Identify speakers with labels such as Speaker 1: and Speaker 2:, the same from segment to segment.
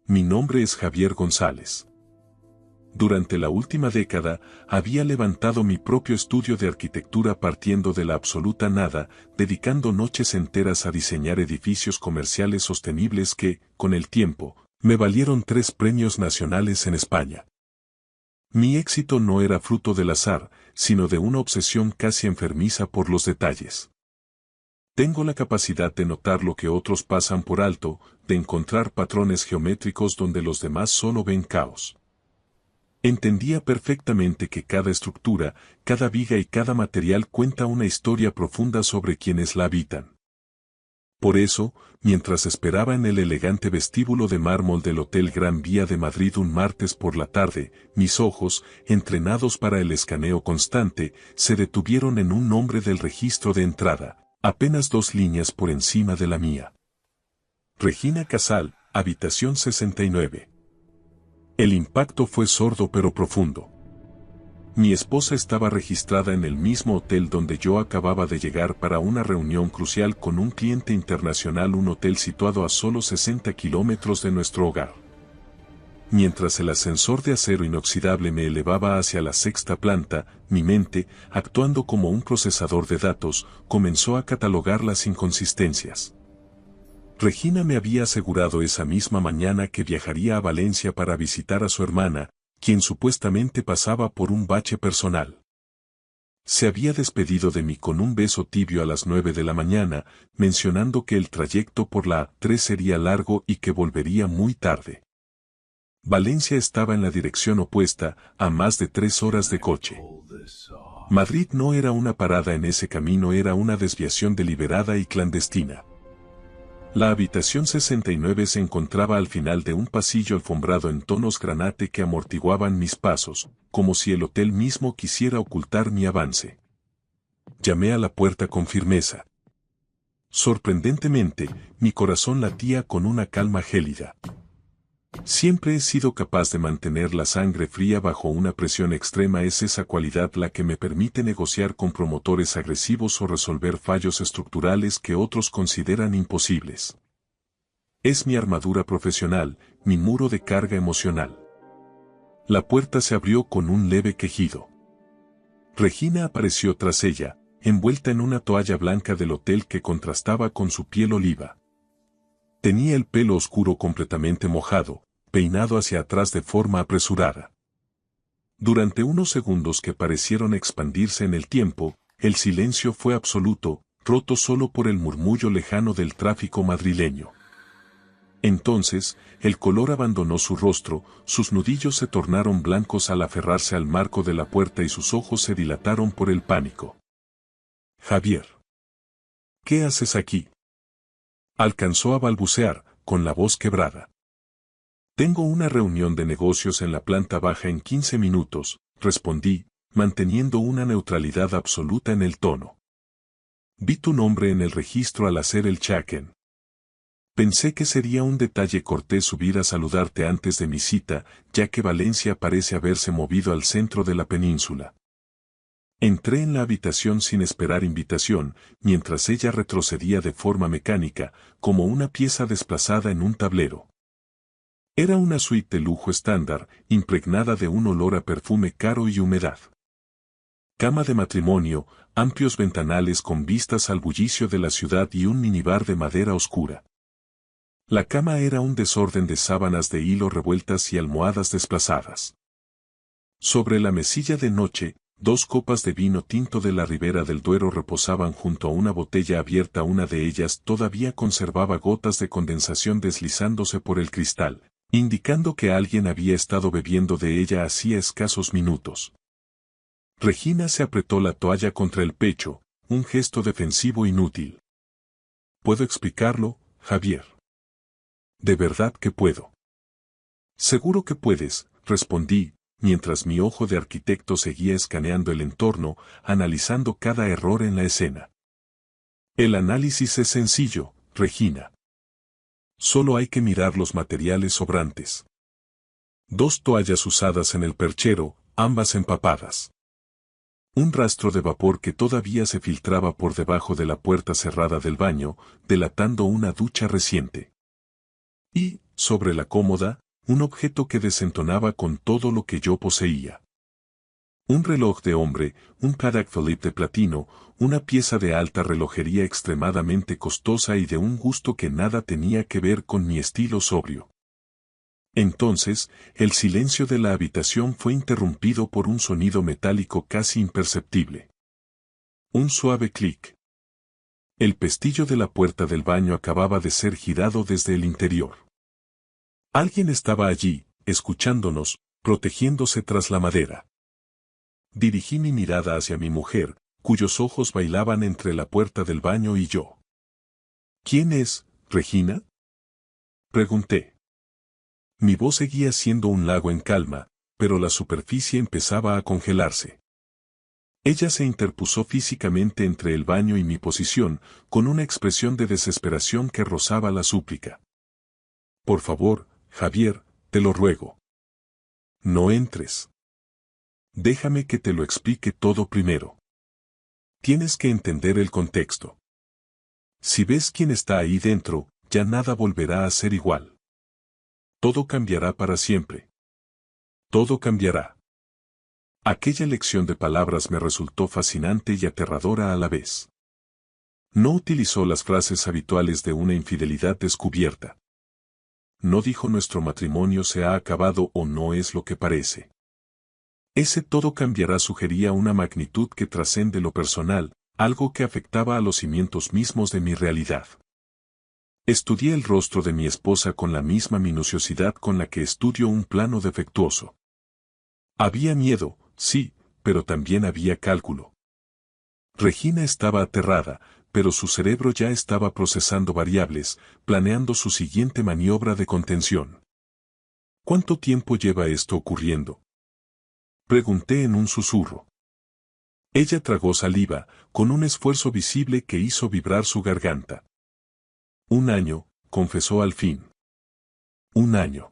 Speaker 1: mi nombre es Javier González. Durante la última década, había levantado mi propio estudio de arquitectura partiendo de la absoluta nada, dedicando noches enteras a diseñar edificios comerciales sostenibles que, con el tiempo, me valieron 3 premios nacionales en España. Mi éxito no era fruto del azar, sino de una obsesión casi enfermiza por los detalles. Tengo la capacidad de notar lo que otros pasan por alto, de encontrar patrones geométricos donde los demás solo ven caos. Entendía perfectamente que cada estructura, cada viga y cada material cuenta una historia profunda sobre quienes la habitan. Por eso, mientras esperaba en el elegante vestíbulo de mármol del Hotel Gran Vía de Madrid un martes por la tarde, mis ojos, entrenados para el escaneo constante, se detuvieron en un nombre del registro de entrada, apenas 2 líneas por encima de la mía. Regina Casal, habitación 69. El impacto fue sordo pero profundo. Mi esposa estaba registrada en el mismo hotel donde yo acababa de llegar para una reunión crucial con un cliente internacional, un hotel situado a solo 60 kilómetros de nuestro hogar. Mientras el ascensor de acero inoxidable me elevaba hacia la 6ª planta, mi mente, actuando como un procesador de datos, comenzó a catalogar las inconsistencias. Regina me había asegurado esa misma mañana que viajaría a Valencia para visitar a su hermana, quien supuestamente pasaba por un bache personal. Se había despedido de mí con un beso tibio a las 9 de la mañana, mencionando que el trayecto por la A3 sería largo y que volvería muy tarde. Valencia estaba en la dirección opuesta, a más de 3 horas de coche. Madrid no era una parada en ese camino, era una desviación deliberada y clandestina. La habitación 69 se encontraba al final de un pasillo alfombrado en tonos granate que amortiguaban mis pasos, como si el hotel mismo quisiera ocultar mi avance. Llamé a la puerta con firmeza. Sorprendentemente, mi corazón latía con una calma gélida. Siempre he sido capaz de mantener la sangre fría bajo una presión extrema. Es esa cualidad la que me permite negociar con promotores agresivos o resolver fallos estructurales que otros consideran imposibles. Es mi armadura profesional, mi muro de carga emocional. La puerta se abrió con un leve quejido. Regina apareció tras ella, envuelta en una toalla blanca del hotel que contrastaba con su piel oliva. Tenía el pelo oscuro completamente mojado, peinado hacia atrás de forma apresurada. Durante unos segundos que parecieron expandirse en el tiempo, el silencio fue absoluto, roto solo por el murmullo lejano del tráfico madrileño. Entonces, el color abandonó su rostro, sus nudillos se tornaron blancos al aferrarse al marco de la puerta y sus ojos se dilataron por el pánico. Javier. ¿Qué haces aquí? Alcanzó a balbucear, con la voz quebrada. Tengo una reunión de negocios en la planta baja en 15 minutos, respondí, manteniendo una neutralidad absoluta en el tono. Vi tu nombre en el registro al hacer el check-in. Pensé que sería un detalle cortés subir a saludarte antes de mi cita, ya que Valencia parece haberse movido al centro de la península. Entré en la habitación sin esperar invitación, mientras ella retrocedía de forma mecánica, como una pieza desplazada en un tablero. Era una suite de lujo estándar, impregnada de un olor a perfume caro y humedad. Cama de matrimonio, amplios ventanales con vistas al bullicio de la ciudad y un minibar de madera oscura. La cama era un desorden de sábanas de hilo revueltas y almohadas desplazadas. Sobre la mesilla de noche, 2 copas de vino tinto de la Ribera del Duero reposaban junto a una botella abierta. Una de ellas todavía conservaba gotas de condensación deslizándose por el cristal, indicando que alguien había estado bebiendo de ella hacía escasos minutos. Regina se apretó la toalla contra el pecho, un gesto defensivo inútil. ¿Puedo explicarlo, Javier? De verdad que puedo. Seguro que puedes, respondí, mientras mi ojo de arquitecto seguía escaneando el entorno, analizando cada error en la escena. El análisis es sencillo, Regina. Solo hay que mirar los materiales sobrantes. 2 toallas usadas en el perchero, ambas empapadas. Un rastro de vapor que todavía se filtraba por debajo de la puerta cerrada del baño, delatando una ducha reciente. Y, sobre la cómoda, un objeto que desentonaba con todo lo que yo poseía. Un reloj de hombre, un Patek Philippe de platino, una pieza de alta relojería extremadamente costosa y de un gusto que nada tenía que ver con mi estilo sobrio. Entonces, el silencio de la habitación fue interrumpido por un sonido metálico casi imperceptible. Un suave clic. El pestillo de la puerta del baño acababa de ser girado desde el interior. Alguien estaba allí, escuchándonos, protegiéndose tras la madera. Dirigí mi mirada hacia mi mujer, cuyos ojos bailaban entre la puerta del baño y yo. ¿Quién es, Regina? Pregunté. Mi voz seguía siendo un lago en calma, pero la superficie empezaba a congelarse. Ella se interpuso físicamente entre el baño y mi posición, con una expresión de desesperación que rozaba la súplica. Por favor, Javier, te lo ruego. No entres. Déjame que te lo explique todo primero. Tienes que entender el contexto. Si ves quién está ahí dentro, ya nada volverá a ser igual. Todo cambiará para siempre. Todo cambiará. Aquella lección de palabras me resultó fascinante y aterradora a la vez. No utilizó las frases habituales de una infidelidad descubierta. No dijo nuestro matrimonio se ha acabado o no es lo que parece. Ese todo cambiará sugería una magnitud que trascende lo personal, algo que afectaba a los cimientos mismos de mi realidad. Estudié el rostro de mi esposa con la misma minuciosidad con la que estudio un plano defectuoso. Había miedo, sí, pero también había cálculo. Regina estaba aterrada, pero su cerebro ya estaba procesando variables, planeando su siguiente maniobra de contención. ¿Cuánto tiempo lleva esto ocurriendo? Pregunté en un susurro. Ella tragó saliva, con un esfuerzo visible que hizo vibrar su garganta. 1 año, confesó al fin. 1 año.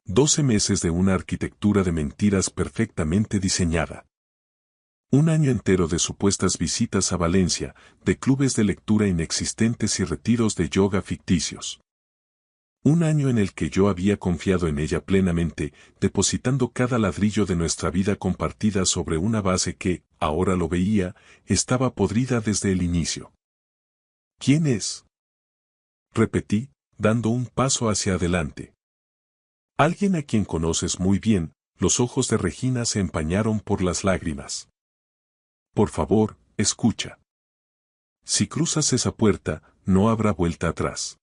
Speaker 1: 12 meses de una arquitectura de mentiras perfectamente diseñada. 1 año entero de supuestas visitas a Valencia, de clubes de lectura inexistentes y retiros de yoga ficticios. 1 año en el que yo había confiado en ella plenamente, depositando cada ladrillo de nuestra vida compartida sobre una base que, ahora lo veía, estaba podrida desde el inicio. ¿Quién es? Repetí, dando un paso hacia adelante. Alguien a quien conoces muy bien. Los ojos de Regina se empañaron por las lágrimas. Por favor, escucha. Si cruzas esa puerta, no habrá vuelta atrás.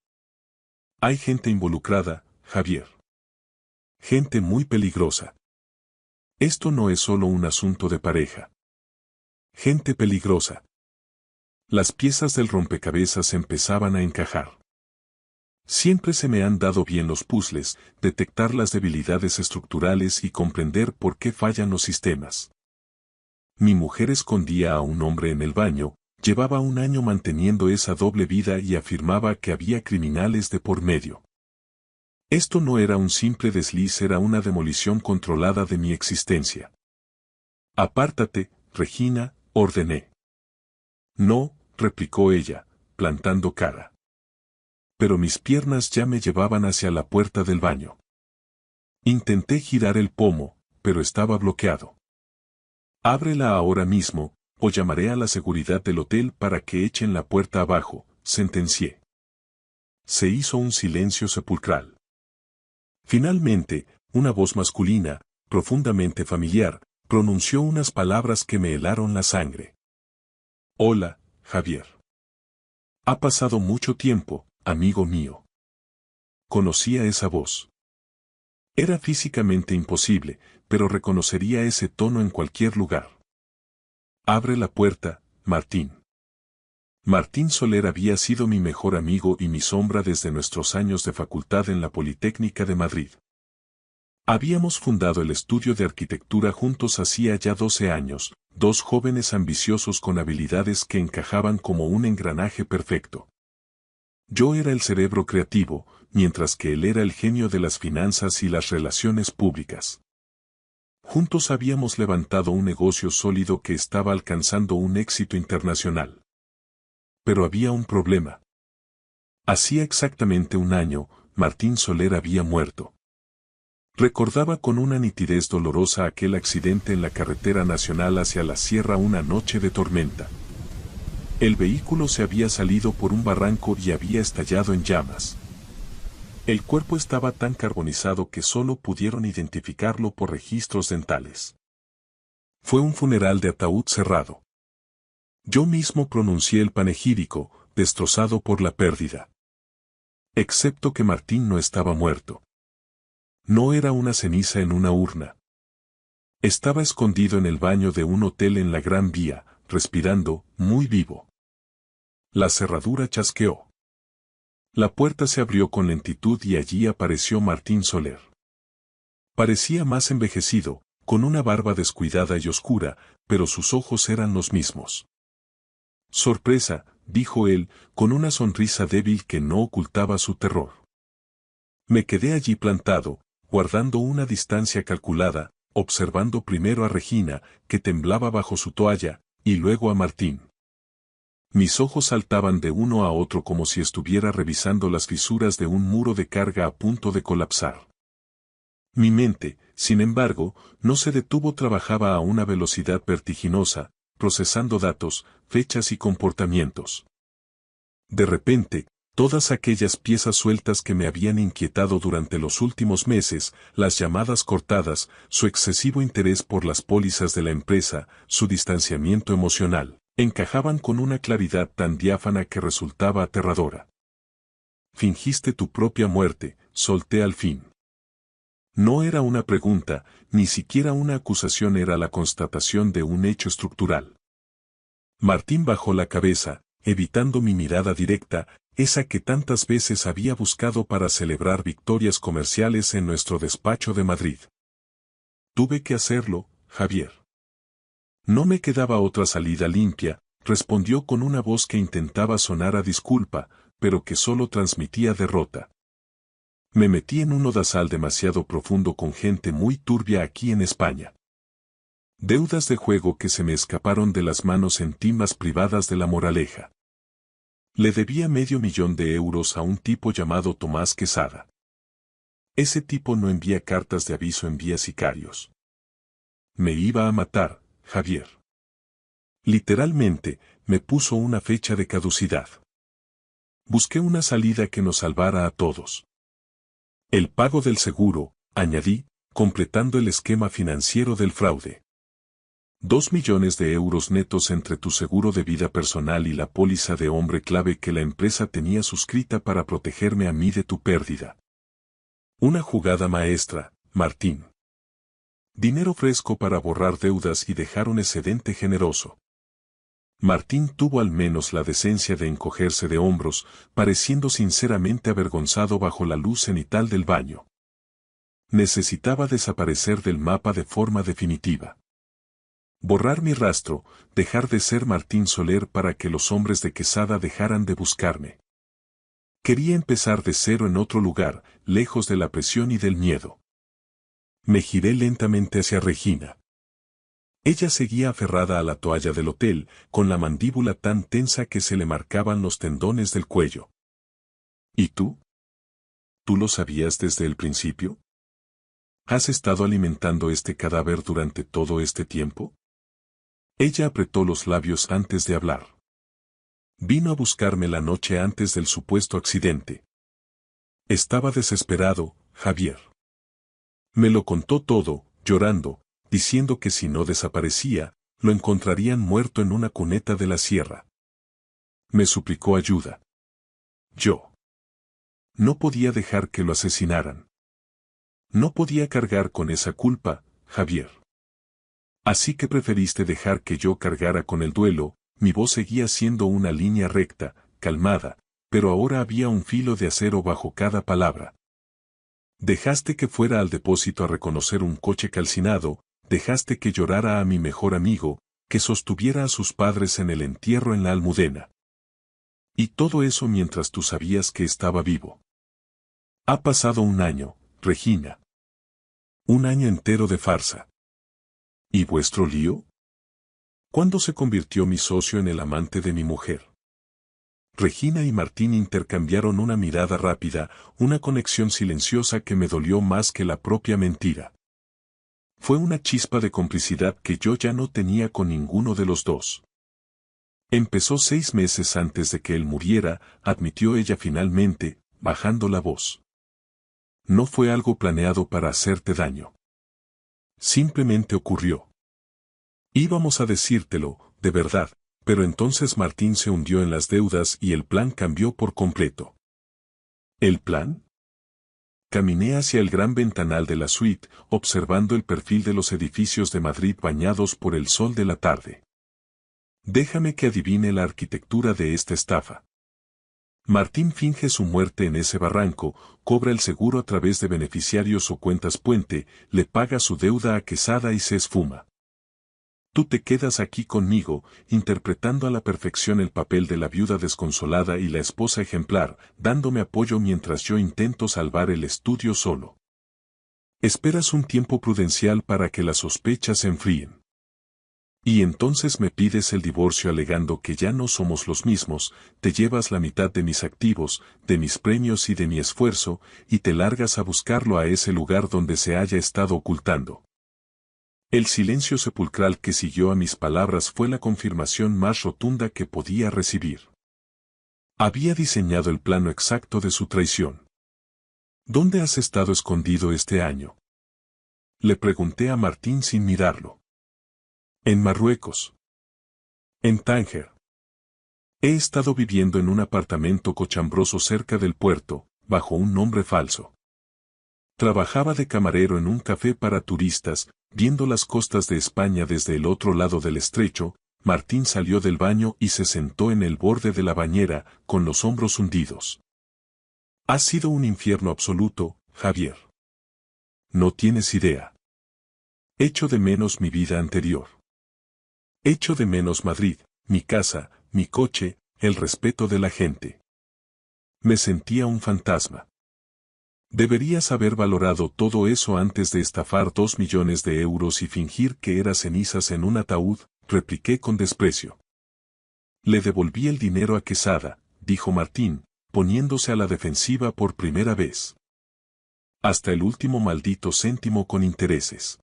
Speaker 1: Hay gente involucrada, Javier. Gente muy peligrosa. Esto no es solo un asunto de pareja. Gente peligrosa. Las piezas del rompecabezas empezaban a encajar. Siempre se me han dado bien los puzzles, detectar las debilidades estructurales y comprender por qué fallan los sistemas. Mi mujer escondía a un hombre en el baño, llevaba 1 año manteniendo esa doble vida y afirmaba que había criminales de por medio. Esto no era un simple desliz, era una demolición controlada de mi existencia. Apártate, Regina, ordené. No, replicó ella, plantando cara. Pero mis piernas ya me llevaban hacia la puerta del baño. Intenté girar el pomo, pero estaba bloqueado. Ábrela ahora mismo, o llamaré a la seguridad del hotel para que echen la puerta abajo, sentencié. Se hizo un silencio sepulcral. Finalmente, una voz masculina, profundamente familiar, pronunció unas palabras que me helaron la sangre. Hola, Javier. Ha pasado mucho tiempo, amigo mío. Conocía esa voz. Era físicamente imposible, pero reconocería ese tono en cualquier lugar. Abre la puerta, Martín. Martín Soler había sido mi mejor amigo y mi sombra desde nuestros años de facultad en la Politécnica de Madrid. Habíamos fundado el estudio de arquitectura juntos hacía ya 12 años, 2 jóvenes ambiciosos con habilidades que encajaban como un engranaje perfecto. Yo era el cerebro creativo, mientras que él era el genio de las finanzas y las relaciones públicas. Juntos habíamos levantado un negocio sólido que estaba alcanzando un éxito internacional. Pero había un problema. Hacía exactamente 1 año, Martín Soler había muerto. Recordaba con una nitidez dolorosa aquel accidente en la carretera nacional hacia la sierra una noche de tormenta. El vehículo se había salido por un barranco y había estallado en llamas. El cuerpo estaba tan carbonizado que solo pudieron identificarlo por registros dentales. Fue un funeral de ataúd cerrado. Yo mismo pronuncié el panegírico, destrozado por la pérdida. Excepto que Martín no estaba muerto. No era una ceniza en una urna. Estaba escondido en el baño de un hotel en la Gran Vía, respirando, muy vivo. La cerradura chasqueó. La puerta se abrió con lentitud y allí apareció Martín Soler. Parecía más envejecido, con una barba descuidada y oscura, pero sus ojos eran los mismos. Sorpresa, dijo él, con una sonrisa débil que no ocultaba su terror. Me quedé allí plantado, guardando una distancia calculada, observando primero a Regina, que temblaba bajo su toalla, y luego a Martín. Mis ojos saltaban de uno a otro como si estuviera revisando las fisuras de un muro de carga a punto de colapsar. Mi mente, sin embargo, no se detuvo, trabajaba a una velocidad vertiginosa, procesando datos, fechas y comportamientos. De repente, todas aquellas piezas sueltas que me habían inquietado durante los últimos meses, las llamadas cortadas, su excesivo interés por las pólizas de la empresa, su distanciamiento emocional, encajaban con una claridad tan diáfana que resultaba aterradora. Fingiste tu propia muerte, solté al fin. No era una pregunta, ni siquiera una acusación, era la constatación de un hecho estructural. Martín bajó la cabeza, evitando mi mirada directa, esa que tantas veces había buscado para celebrar victorias comerciales en nuestro despacho de Madrid. Tuve que hacerlo, Javier. No me quedaba otra salida limpia, respondió con una voz que intentaba sonar a disculpa, pero que solo transmitía derrota. Me metí en un lodazal demasiado profundo con gente muy turbia aquí en España. Deudas de juego que se me escaparon de las manos en timbas privadas de La Moraleja. Le debía €500,000 a un tipo llamado Tomás Quesada. Ese tipo no envía cartas de aviso, envía sicarios. Me iba a matar, Javier. Literalmente, me puso una fecha de caducidad. Busqué una salida que nos salvara a todos. El pago del seguro, añadí, completando el esquema financiero del fraude. 2 millones de euros netos entre tu seguro de vida personal y la póliza de hombre clave que la empresa tenía suscrita para protegerme a mí de tu pérdida. Una jugada maestra, Martín. Dinero fresco para borrar deudas y dejar un excedente generoso. Martín tuvo al menos la decencia de encogerse de hombros, pareciendo sinceramente avergonzado bajo la luz cenital del baño. Necesitaba desaparecer del mapa de forma definitiva. Borrar mi rastro, dejar de ser Martín Soler para que los hombres de Quesada dejaran de buscarme. Quería empezar de cero en otro lugar, lejos de la presión y del miedo. Me giré lentamente hacia Regina. Ella seguía aferrada a la toalla del hotel, con la mandíbula tan tensa que se le marcaban los tendones del cuello. ¿Y tú? ¿Tú lo sabías desde el principio? ¿Has estado alimentando este cadáver durante todo este tiempo? Ella apretó los labios antes de hablar. Vino a buscarme la noche antes del supuesto accidente. Estaba desesperado, Javier. Me lo contó todo, llorando, diciendo que si no desaparecía, lo encontrarían muerto en una cuneta de la sierra. Me suplicó ayuda. Yo no podía dejar que lo asesinaran. No podía cargar con esa culpa, Javier. Así que preferiste dejar que yo cargara con el duelo. Mi voz seguía siendo una línea recta, calmada, pero ahora había un filo de acero bajo cada palabra. Dejaste que fuera al depósito a reconocer un coche calcinado, dejaste que llorara a mi mejor amigo, que sostuviera a sus padres en el entierro en la Almudena. Y todo eso mientras tú sabías que estaba vivo. Ha pasado un año, Regina. Un año entero de farsa. ¿Y vuestro lío? ¿Cuándo se convirtió mi socio en el amante de mi mujer? Regina y Martín intercambiaron una mirada rápida, una conexión silenciosa que me dolió más que la propia mentira. Fue una chispa de complicidad que yo ya no tenía con ninguno de los dos. Empezó 6 meses antes de que él muriera, admitió ella finalmente, bajando la voz. No fue algo planeado para hacerte daño. Simplemente ocurrió. Íbamos a decírtelo, de verdad, pero entonces Martín se hundió en las deudas y el plan cambió por completo. ¿El plan? Caminé hacia el gran ventanal de la suite, observando el perfil de los edificios de Madrid bañados por el sol de la tarde. Déjame que adivine la arquitectura de esta estafa. Martín finge su muerte en ese barranco, cobra el seguro a través de beneficiarios o cuentas puente, le paga su deuda a Quesada y se esfuma. Tú te quedas aquí conmigo, interpretando a la perfección el papel de la viuda desconsolada y la esposa ejemplar, dándome apoyo mientras yo intento salvar el estudio solo. Esperas un tiempo prudencial para que las sospechas se enfríen. Y entonces me pides el divorcio alegando que ya no somos los mismos, te llevas la mitad de mis activos, de mis premios y de mi esfuerzo, y te largas a buscarlo a ese lugar donde se haya estado ocultando. El silencio sepulcral que siguió a mis palabras fue la confirmación más rotunda que podía recibir. Había diseñado el plano exacto de su traición. ¿Dónde has estado escondido este año? Le pregunté a Martín sin mirarlo. En Marruecos. En Tánger. He estado viviendo en un apartamento cochambroso cerca del puerto, bajo un nombre falso. Trabajaba de camarero en un café para turistas, viendo las costas de España desde el otro lado del estrecho. Martín salió del baño y se sentó en el borde de la bañera, con los hombros hundidos. Ha sido un infierno absoluto, Javier. No tienes idea. Echo de menos mi vida anterior. Echo de menos Madrid, mi casa, mi coche, el respeto de la gente. Me sentía un fantasma. Deberías haber valorado todo eso antes de estafar 2 millones de euros y fingir que eras cenizas en un ataúd, repliqué con desprecio. Le devolví el dinero a Quesada, dijo Martín, poniéndose a la defensiva por primera vez. Hasta el último maldito céntimo con intereses.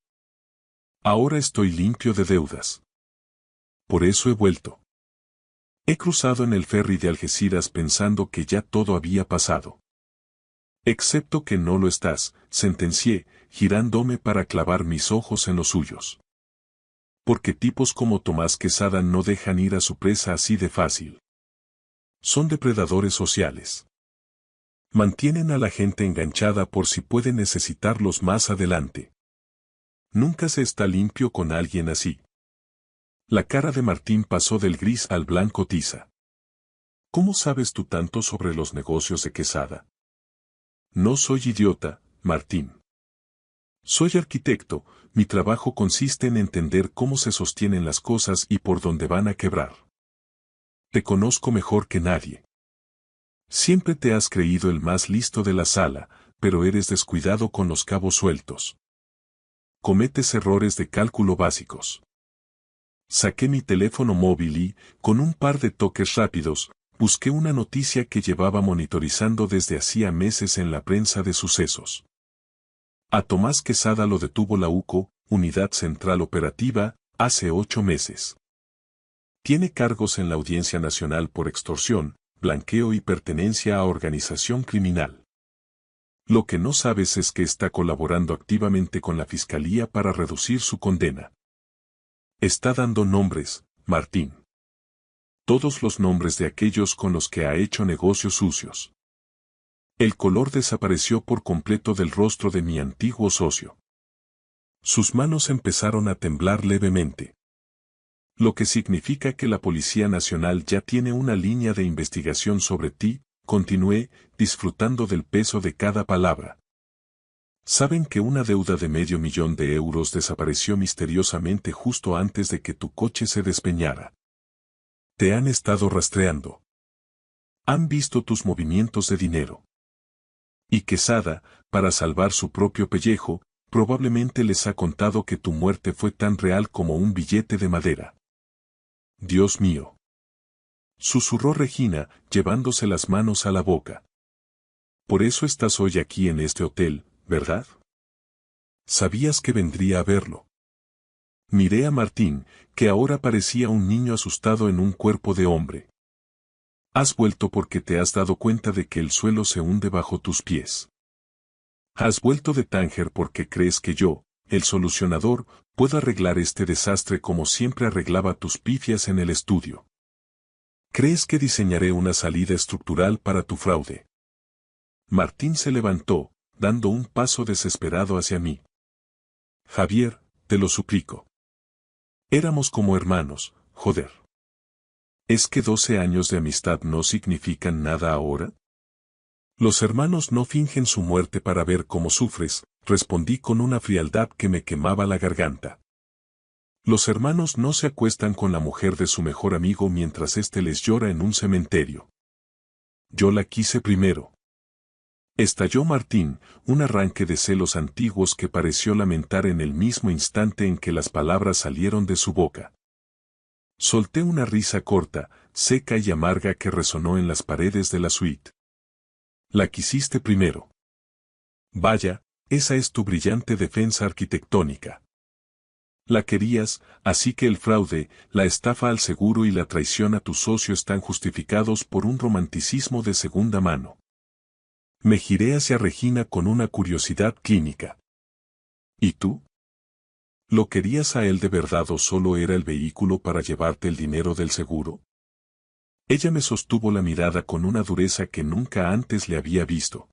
Speaker 1: Ahora estoy limpio de deudas. Por eso he vuelto. He cruzado en el ferry de Algeciras pensando que ya todo había pasado. Excepto que no lo estás, sentencié, girándome para clavar mis ojos en los suyos. Porque tipos como Tomás Quesada no dejan ir a su presa así de fácil. Son depredadores sociales. Mantienen a la gente enganchada por si pueden necesitarlos más adelante. Nunca se está limpio con alguien así. La cara de Martín pasó del gris al blanco tiza. ¿Cómo sabes tú tanto sobre los negocios de Quesada? No soy idiota, Martín. Soy arquitecto, mi trabajo consiste en entender cómo se sostienen las cosas y por dónde van a quebrar. Te conozco mejor que nadie. Siempre te has creído el más listo de la sala, pero eres descuidado con los cabos sueltos. Cometes errores de cálculo básicos. Saqué mi teléfono móvil y, con un par de toques rápidos, busqué una noticia que llevaba monitorizando desde hacía meses en la prensa de sucesos. A Tomás Quesada lo detuvo la UCO, Unidad Central Operativa, hace 8 meses. Tiene cargos en la Audiencia Nacional por extorsión, blanqueo y pertenencia a organización criminal. Lo que no sabes es que está colaborando activamente con la Fiscalía para reducir su condena. Está dando nombres, Martín. Todos los nombres de aquellos con los que ha hecho negocios sucios. El color desapareció por completo del rostro de mi antiguo socio. Sus manos empezaron a temblar levemente. Lo que significa que la Policía Nacional ya tiene una línea de investigación sobre ti, continué, disfrutando del peso de cada palabra. Saben que una deuda de $500,000 desapareció misteriosamente justo antes de que tu coche se despeñara. Te han estado rastreando. Han visto tus movimientos de dinero. Y Quesada, para salvar su propio pellejo, probablemente les ha contado que tu muerte fue tan real como un billete de madera. Dios mío. susurró Regina, llevándose las manos a la boca. Por eso estás hoy aquí en este hotel, ¿verdad? Sabías que vendría a verlo. Miré a Martín, que ahora parecía un niño asustado en un cuerpo de hombre. Has vuelto porque te has dado cuenta de que el suelo se hunde bajo tus pies. Has vuelto de Tánger porque crees que yo, el solucionador, puedo arreglar este desastre como siempre arreglaba tus pifias en el estudio. ¿Crees que diseñaré una salida estructural para tu fraude? Martín se levantó, dando un paso desesperado hacia mí. Javier, te lo suplico. Éramos como hermanos, joder. ¿Es que 12 años de amistad no significan nada ahora? Los hermanos no fingen su muerte para ver cómo sufres, respondí con una frialdad que me quemaba la garganta. Los hermanos no se acuestan con la mujer de su mejor amigo mientras éste les llora en un cementerio. Yo la quise primero. Estalló Martín, un arranque de celos antiguos que pareció lamentar en el mismo instante en que las palabras salieron de su boca. Solté una risa corta, seca y amarga que resonó en las paredes de la suite. La quisiste primero. Vaya, esa es tu brillante defensa arquitectónica. La querías, así que el fraude, la estafa al seguro y la traición a tu socio están justificados por un romanticismo de segunda mano. Me giré hacia Regina con una curiosidad clínica. ¿Y tú? ¿Lo querías a él de verdad o solo era el vehículo para llevarte el dinero del seguro? Ella me sostuvo la mirada con una dureza que nunca antes le había visto.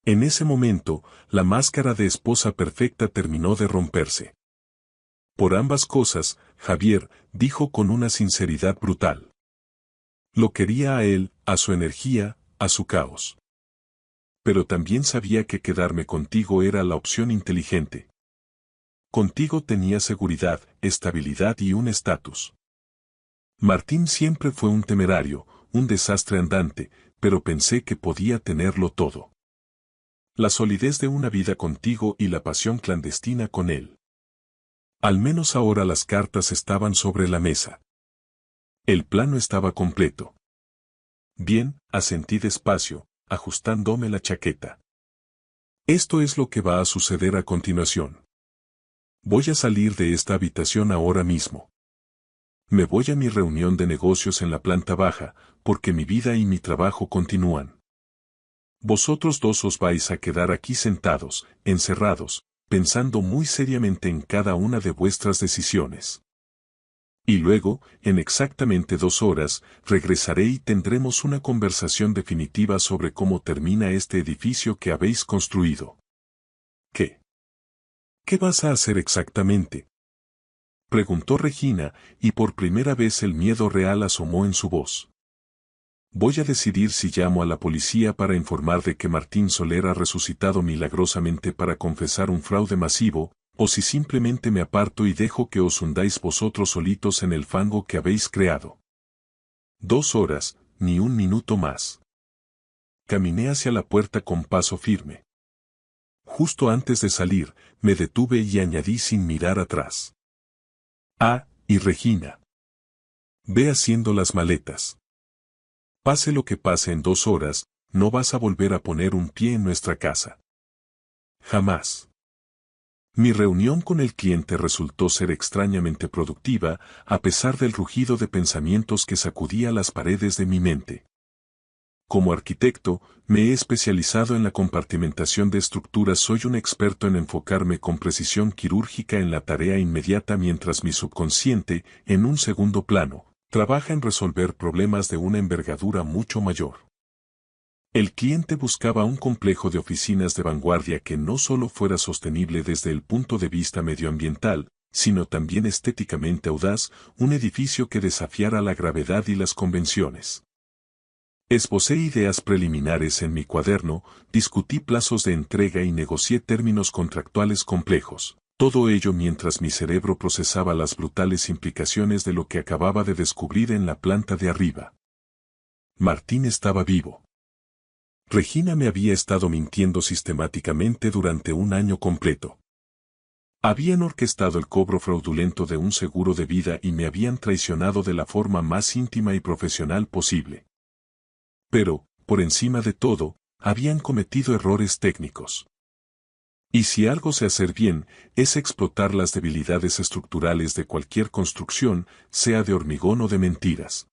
Speaker 1: En ese momento, la máscara de esposa perfecta terminó de romperse. Por ambas cosas, Javier, dijo con una sinceridad brutal. Lo quería a él, a su energía, a su caos. Pero también sabía que quedarme contigo era la opción inteligente. Contigo tenía seguridad, estabilidad y un estatus. Martín siempre fue un temerario, un desastre andante, pero pensé que podía tenerlo todo. La solidez de una vida contigo y la pasión clandestina con él. Al menos ahora las cartas estaban sobre la mesa. El plano estaba completo. Bien, asentí despacio, ajustándome la chaqueta. Esto es lo que va a suceder a continuación. Voy a salir de esta habitación ahora mismo. Me voy a mi reunión de negocios en la planta baja, porque mi vida y mi trabajo continúan. Vosotros dos os vais a quedar aquí sentados, encerrados, pensando muy seriamente en cada una de vuestras decisiones. Y luego, en exactamente 2 horas, regresaré y tendremos una conversación definitiva sobre cómo termina este edificio que habéis construido. ¿Qué? ¿Qué vas a hacer exactamente? Preguntó Regina, y por primera vez el miedo real asomó en su voz. Voy a decidir si llamo a la policía para informar de que Martín Soler ha resucitado milagrosamente para confesar un fraude masivo, o si simplemente me aparto y dejo que os hundáis vosotros solitos en el fango que habéis creado. 2 horas, ni un minuto más. Caminé hacia la puerta con paso firme. Justo antes de salir, me detuve y añadí sin mirar atrás. Ah, y Regina. Ve haciendo las maletas. Pase lo que pase en 2 horas, no vas a volver a poner un pie en nuestra casa. Jamás. Mi reunión con el cliente resultó ser extrañamente productiva, a pesar del rugido de pensamientos que sacudía las paredes de mi mente. Como arquitecto, me he especializado en la compartimentación de estructuras. Soy un experto en enfocarme con precisión quirúrgica en la tarea inmediata mientras mi subconsciente, en un segundo plano, trabaja en resolver problemas de una envergadura mucho mayor. El cliente buscaba un complejo de oficinas de vanguardia que no solo fuera sostenible desde el punto de vista medioambiental, sino también estéticamente audaz, un edificio que desafiara la gravedad y las convenciones. Esbocé ideas preliminares en mi cuaderno, discutí plazos de entrega y negocié términos contractuales complejos. Todo ello mientras mi cerebro procesaba las brutales implicaciones de lo que acababa de descubrir en la planta de arriba. Martín estaba vivo. Regina me había estado mintiendo sistemáticamente durante un año completo. Habían orquestado el cobro fraudulento de un seguro de vida y me habían traicionado de la forma más íntima y profesional posible. Pero, por encima de todo, habían cometido errores técnicos. Y si algo sé hacer bien, es explotar las debilidades estructurales de cualquier construcción, sea de hormigón o de mentiras.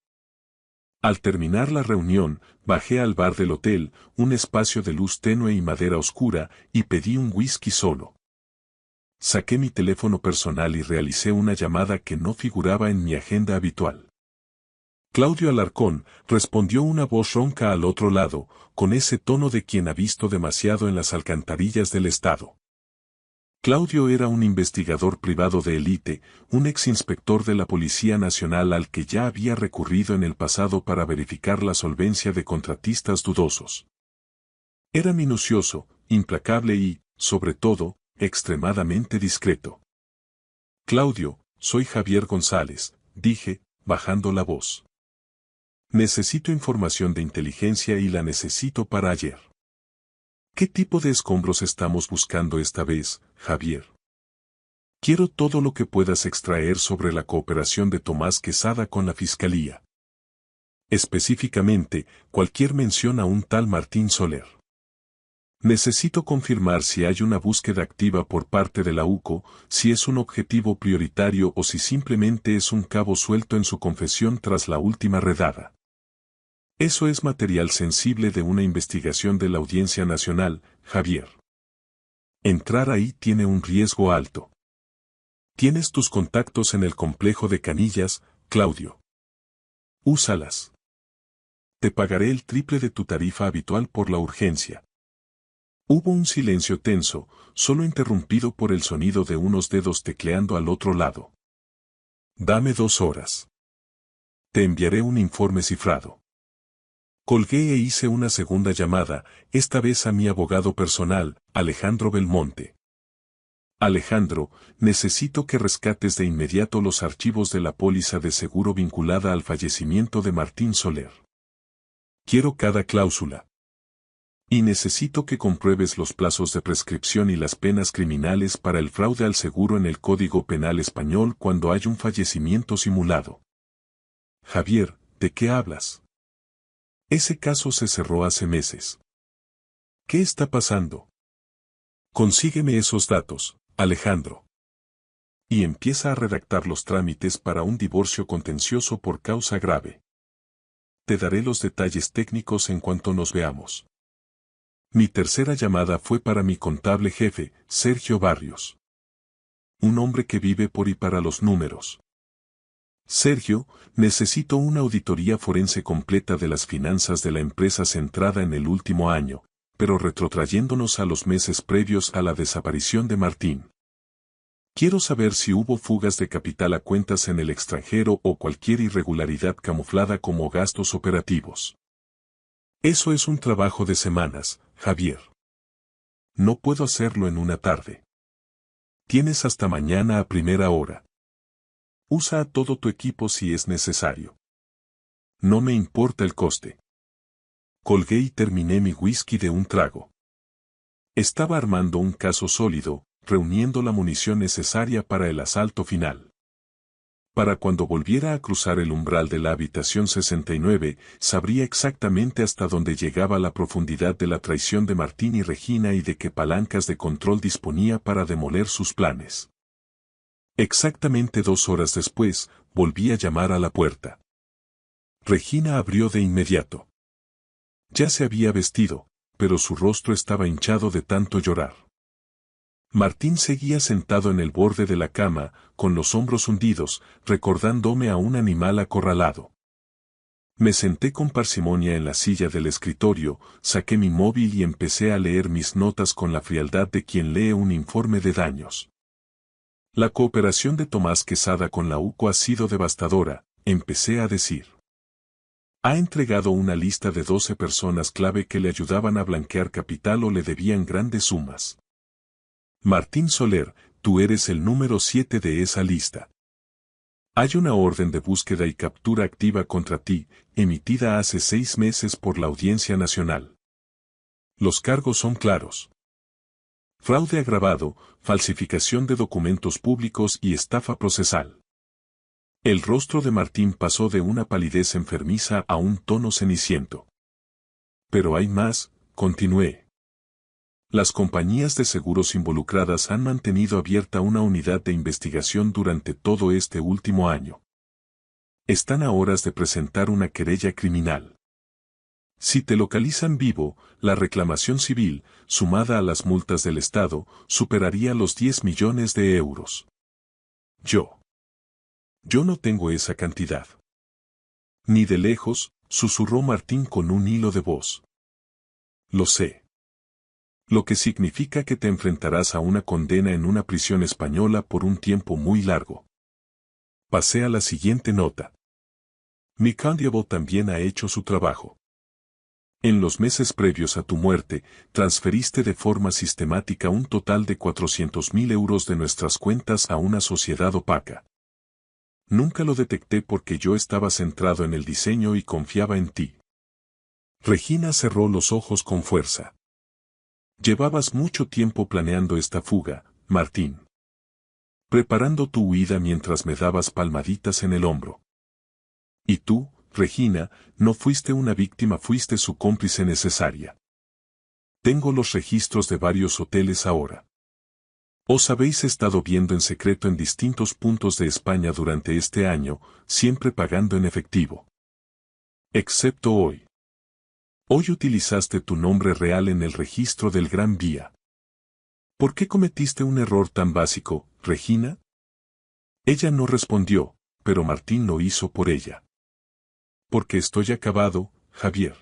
Speaker 1: Al terminar la reunión, bajé al bar del hotel, un espacio de luz tenue y madera oscura, y pedí un whisky solo. Saqué mi teléfono personal y realicé una llamada que no figuraba en mi agenda habitual. Claudio Alarcón, respondió una voz ronca al otro lado, con ese tono de quien ha visto demasiado en las alcantarillas del estado. Claudio era un investigador privado de élite, un exinspector de la Policía Nacional al que ya había recurrido en el pasado para verificar la solvencia de contratistas dudosos. Era minucioso, implacable y, sobre todo, extremadamente discreto. Claudio, soy Javier González, dije, bajando la voz. Necesito información de inteligencia y la necesito para ayer. ¿Qué tipo de escombros estamos buscando esta vez, Javier? Quiero todo lo que puedas extraer sobre la cooperación de Tomás Quesada con la Fiscalía. Específicamente, cualquier mención a un tal Martín Soler. Necesito confirmar si hay una búsqueda activa por parte de la UCO, si es un objetivo prioritario o si simplemente es un cabo suelto en su confesión tras la última redada. Eso es material sensible de una investigación de la Audiencia Nacional, Javier. Entrar ahí tiene un riesgo alto. Tienes tus contactos en el complejo de Canillas, Claudio. Úsalas. Te pagaré el triple de tu tarifa habitual por la urgencia. Hubo un silencio tenso, solo interrumpido por el sonido de unos dedos tecleando al otro lado. Dame 2 horas. Te enviaré un informe cifrado. Colgué e hice una segunda llamada, esta vez a mi abogado personal, Alejandro Belmonte. Alejandro, necesito que rescates de inmediato los archivos de la póliza de seguro vinculada al fallecimiento de Martín Soler. Quiero cada cláusula. Y necesito que compruebes los plazos de prescripción y las penas criminales para el fraude al seguro en el Código Penal español cuando hay un fallecimiento simulado. Javier, ¿de qué hablas? Ese caso se cerró hace meses. ¿Qué está pasando? Consígueme esos datos, Alejandro. Y empieza a redactar los trámites para un divorcio contencioso por causa grave. Te daré los detalles técnicos en cuanto nos veamos. Mi tercera llamada fue para mi contable jefe, Sergio Barrios. Un hombre que vive por y para los números. Sergio, necesito una auditoría forense completa de las finanzas de la empresa centrada en el último año, pero retrotrayéndonos a los meses previos a la desaparición de Martín. Quiero saber si hubo fugas de capital a cuentas en el extranjero o cualquier irregularidad camuflada como gastos operativos. Eso es un trabajo de semanas, Javier. No puedo hacerlo en una tarde. Tienes hasta mañana a primera hora. Usa a todo tu equipo si es necesario. No me importa el coste. Colgué y terminé mi whisky de un trago. Estaba armando un caso sólido, reuniendo la munición necesaria para el asalto final. Para cuando volviera a cruzar el umbral de la habitación 69, sabría exactamente hasta dónde llegaba la profundidad de la traición de Martín y Regina y de qué palancas de control disponía para demoler sus planes. Exactamente 2 horas después, volví a llamar a la puerta. Regina abrió de inmediato. Ya se había vestido, pero su rostro estaba hinchado de tanto llorar. Martín seguía sentado en el borde de la cama, con los hombros hundidos, recordándome a un animal acorralado. Me senté con parsimonia en la silla del escritorio, saqué mi móvil y empecé a leer mis notas con la frialdad de quien lee un informe de daños. La cooperación de Tomás Quesada con la UCO ha sido devastadora, empecé a decir. Ha entregado una lista de 12 personas clave que le ayudaban a blanquear capital o le debían grandes sumas. Martín Soler, tú eres el número 7 de esa lista. Hay una orden de búsqueda y captura activa contra ti, emitida hace 6 meses por la Audiencia Nacional. Los cargos son claros. fraude agravado, falsificación de documentos públicos y estafa procesal. El rostro de Martín pasó de una palidez enfermiza a un tono ceniciento. Pero hay más, continué. Las compañías de seguros involucradas han mantenido abierta una unidad de investigación durante todo este último año. Están a horas de presentar una querella criminal. Si te localizan vivo, la reclamación civil, sumada a las multas del Estado, superaría los 10 millones de euros. Yo no tengo esa cantidad. Ni de lejos, susurró Martín con un hilo de voz. Lo sé. Lo que significa que te enfrentarás a una condena en una prisión española por un tiempo muy largo. Pasé a la siguiente nota. McCondiable también ha hecho su trabajo. En los meses previos a tu muerte, transferiste de forma sistemática un total de 400.000 euros de nuestras cuentas a una sociedad opaca. Nunca lo detecté porque yo estaba centrado en el diseño y confiaba en ti. Regina cerró los ojos con fuerza. Llevabas mucho tiempo planeando esta fuga, Martín. Preparando tu huida mientras me dabas palmaditas en el hombro. Y tú, Regina, no fuiste una víctima, fuiste su cómplice necesaria. Tengo los registros de varios hoteles ahora. Os habéis estado viendo en secreto en distintos puntos de España durante este año, siempre pagando en efectivo. Excepto hoy. Hoy utilizaste tu nombre real en el registro del Gran Vía. ¿Por qué cometiste un error tan básico, Regina? Ella no respondió, pero Martín lo hizo por ella. Porque estoy acabado, Javier.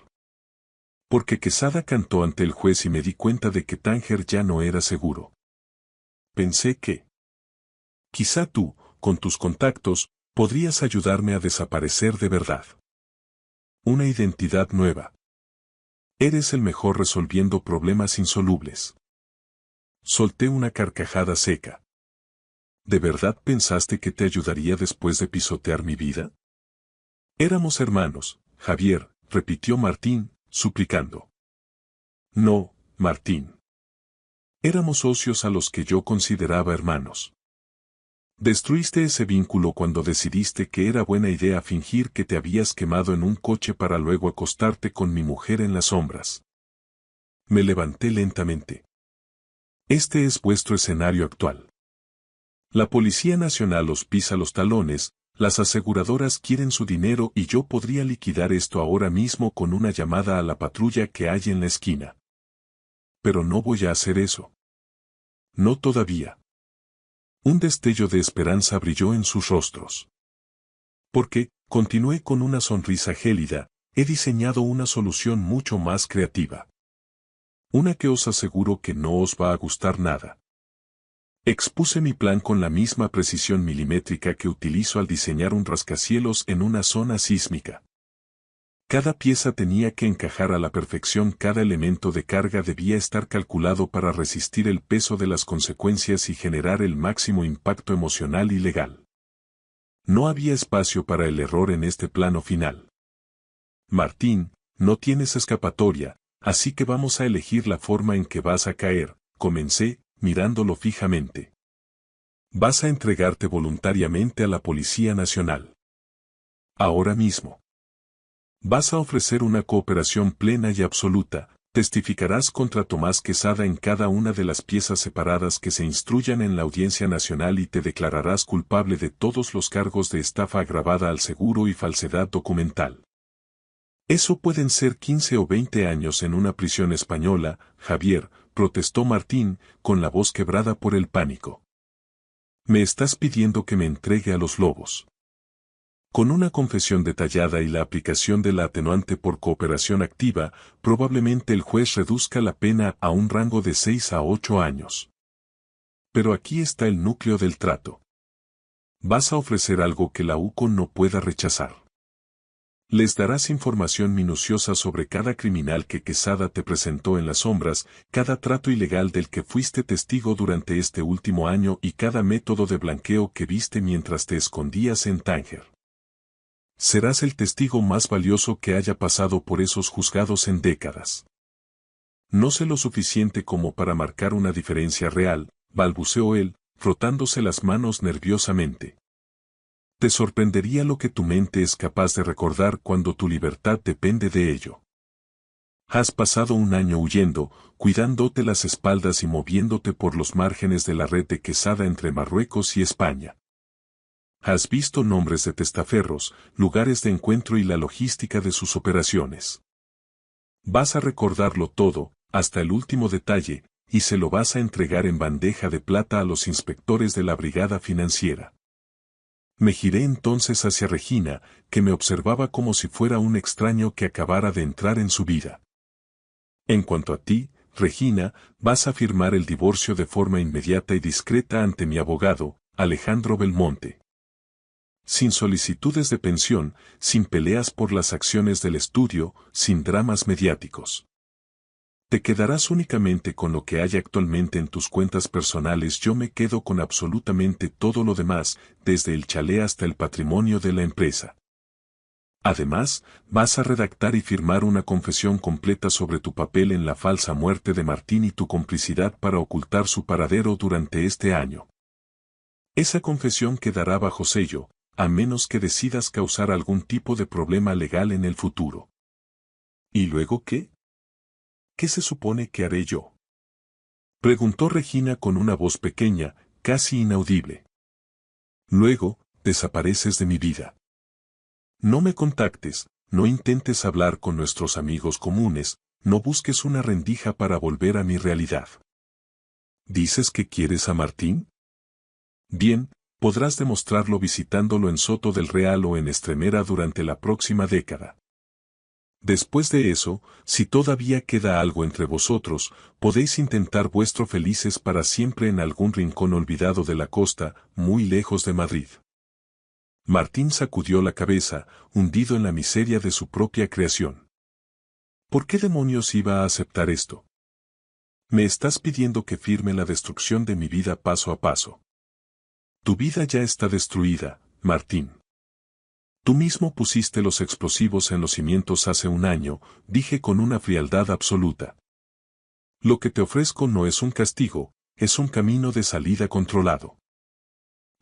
Speaker 1: Porque Quesada cantó ante el juez y me di cuenta de que Tánger ya no era seguro. Pensé que quizá tú, con tus contactos, podrías ayudarme a desaparecer de verdad. Una identidad nueva. Eres el mejor resolviendo problemas insolubles. Solté una carcajada seca. ¿De verdad pensaste que te ayudaría después de pisotear mi vida? Éramos hermanos, Javier, repitió Martín, suplicando. No, Martín. Éramos socios a los que yo consideraba hermanos. Destruiste ese vínculo cuando decidiste que era buena idea fingir que te habías quemado en un coche para luego acostarte con mi mujer en las sombras. Me levanté lentamente. Este es vuestro escenario actual. La Policía Nacional os pisa los talones, las aseguradoras quieren su dinero y yo podría liquidar esto ahora mismo con una llamada a la patrulla que hay en la esquina. Pero no voy a hacer eso. No todavía. Un destello de esperanza brilló en sus rostros. Porque, continué con una sonrisa gélida, he diseñado una solución mucho más creativa. Una que os aseguro que no os va a gustar nada. Expuse mi plan con la misma precisión milimétrica que utilizo al diseñar un rascacielos en una zona sísmica. Cada pieza tenía que encajar a la perfección, cada elemento de carga debía estar calculado para resistir el peso de las consecuencias y generar el máximo impacto emocional y legal. No había espacio para el error en este plano final. Martín, no tienes escapatoria, así que vamos a elegir la forma en que vas a caer, comencé, mirándolo fijamente. Vas a entregarte voluntariamente a la Policía Nacional. Ahora mismo. Vas a ofrecer una cooperación plena y absoluta, testificarás contra Tomás Quesada en cada una de las piezas separadas que se instruyan en la Audiencia Nacional y te declararás culpable de todos los cargos de estafa agravada al seguro y falsedad documental. Eso pueden ser 15 o 20 años en una prisión española, Javier, protestó Martín, con la voz quebrada por el pánico. Me estás pidiendo que me entregue a los lobos. Con una confesión detallada y la aplicación de la atenuante por cooperación activa, probablemente el juez reduzca la pena a un rango de 6 a 8 años. Pero aquí está el núcleo del trato. Vas a ofrecer algo que la UCO no pueda rechazar. Les darás información minuciosa sobre cada criminal que Quesada te presentó en las sombras, cada trato ilegal del que fuiste testigo durante este último año y cada método de blanqueo que viste mientras te escondías en Tánger. Serás el testigo más valioso que haya pasado por esos juzgados en décadas. No sé lo suficiente como para marcar una diferencia real, balbuceó él, frotándose las manos nerviosamente. Te sorprendería lo que tu mente es capaz de recordar cuando tu libertad depende de ello. Has pasado un año huyendo, cuidándote las espaldas y moviéndote por los márgenes de la red de Quesada entre Marruecos y España. Has visto nombres de testaferros, lugares de encuentro y la logística de sus operaciones. Vas a recordarlo todo, hasta el último detalle, y se lo vas a entregar en bandeja de plata a los inspectores de la brigada financiera. Me giré entonces hacia Regina, que me observaba como si fuera un extraño que acabara de entrar en su vida. En cuanto a ti, Regina, vas a firmar el divorcio de forma inmediata y discreta ante mi abogado, Alejandro Belmonte. Sin solicitudes de pensión, sin peleas por las acciones del estudio, sin dramas mediáticos. Te quedarás únicamente con lo que hay actualmente en tus cuentas personales. Yo me quedo con absolutamente todo lo demás, desde el chalet hasta el patrimonio de la empresa. Además, vas a redactar y firmar una confesión completa sobre tu papel en la falsa muerte de Martín y tu complicidad para ocultar su paradero durante este año. Esa confesión quedará bajo sello, a menos que decidas causar algún tipo de problema legal en el futuro. ¿Y luego qué? ¿Qué se supone que haré yo? Preguntó Regina con una voz pequeña, casi inaudible. Luego, desapareces de mi vida. No me contactes, no intentes hablar con nuestros amigos comunes, no busques una rendija para volver a mi realidad. ¿Dices que quieres a Martín? Bien, podrás demostrarlo visitándolo en Soto del Real o en Estremera durante la próxima década. Después de eso, si todavía queda algo entre vosotros, podéis intentar vuestro felices para siempre en algún rincón olvidado de la costa, muy lejos de Madrid. Martín sacudió la cabeza, hundido en la miseria de su propia creación. ¿Por qué demonios iba a aceptar esto? Me estás pidiendo que firme la destrucción de mi vida paso a paso. Tu vida ya está destruida, Martín. Tú mismo pusiste los explosivos en los cimientos hace un año, dije con una frialdad absoluta. Lo que te ofrezco no es un castigo, es un camino de salida controlado.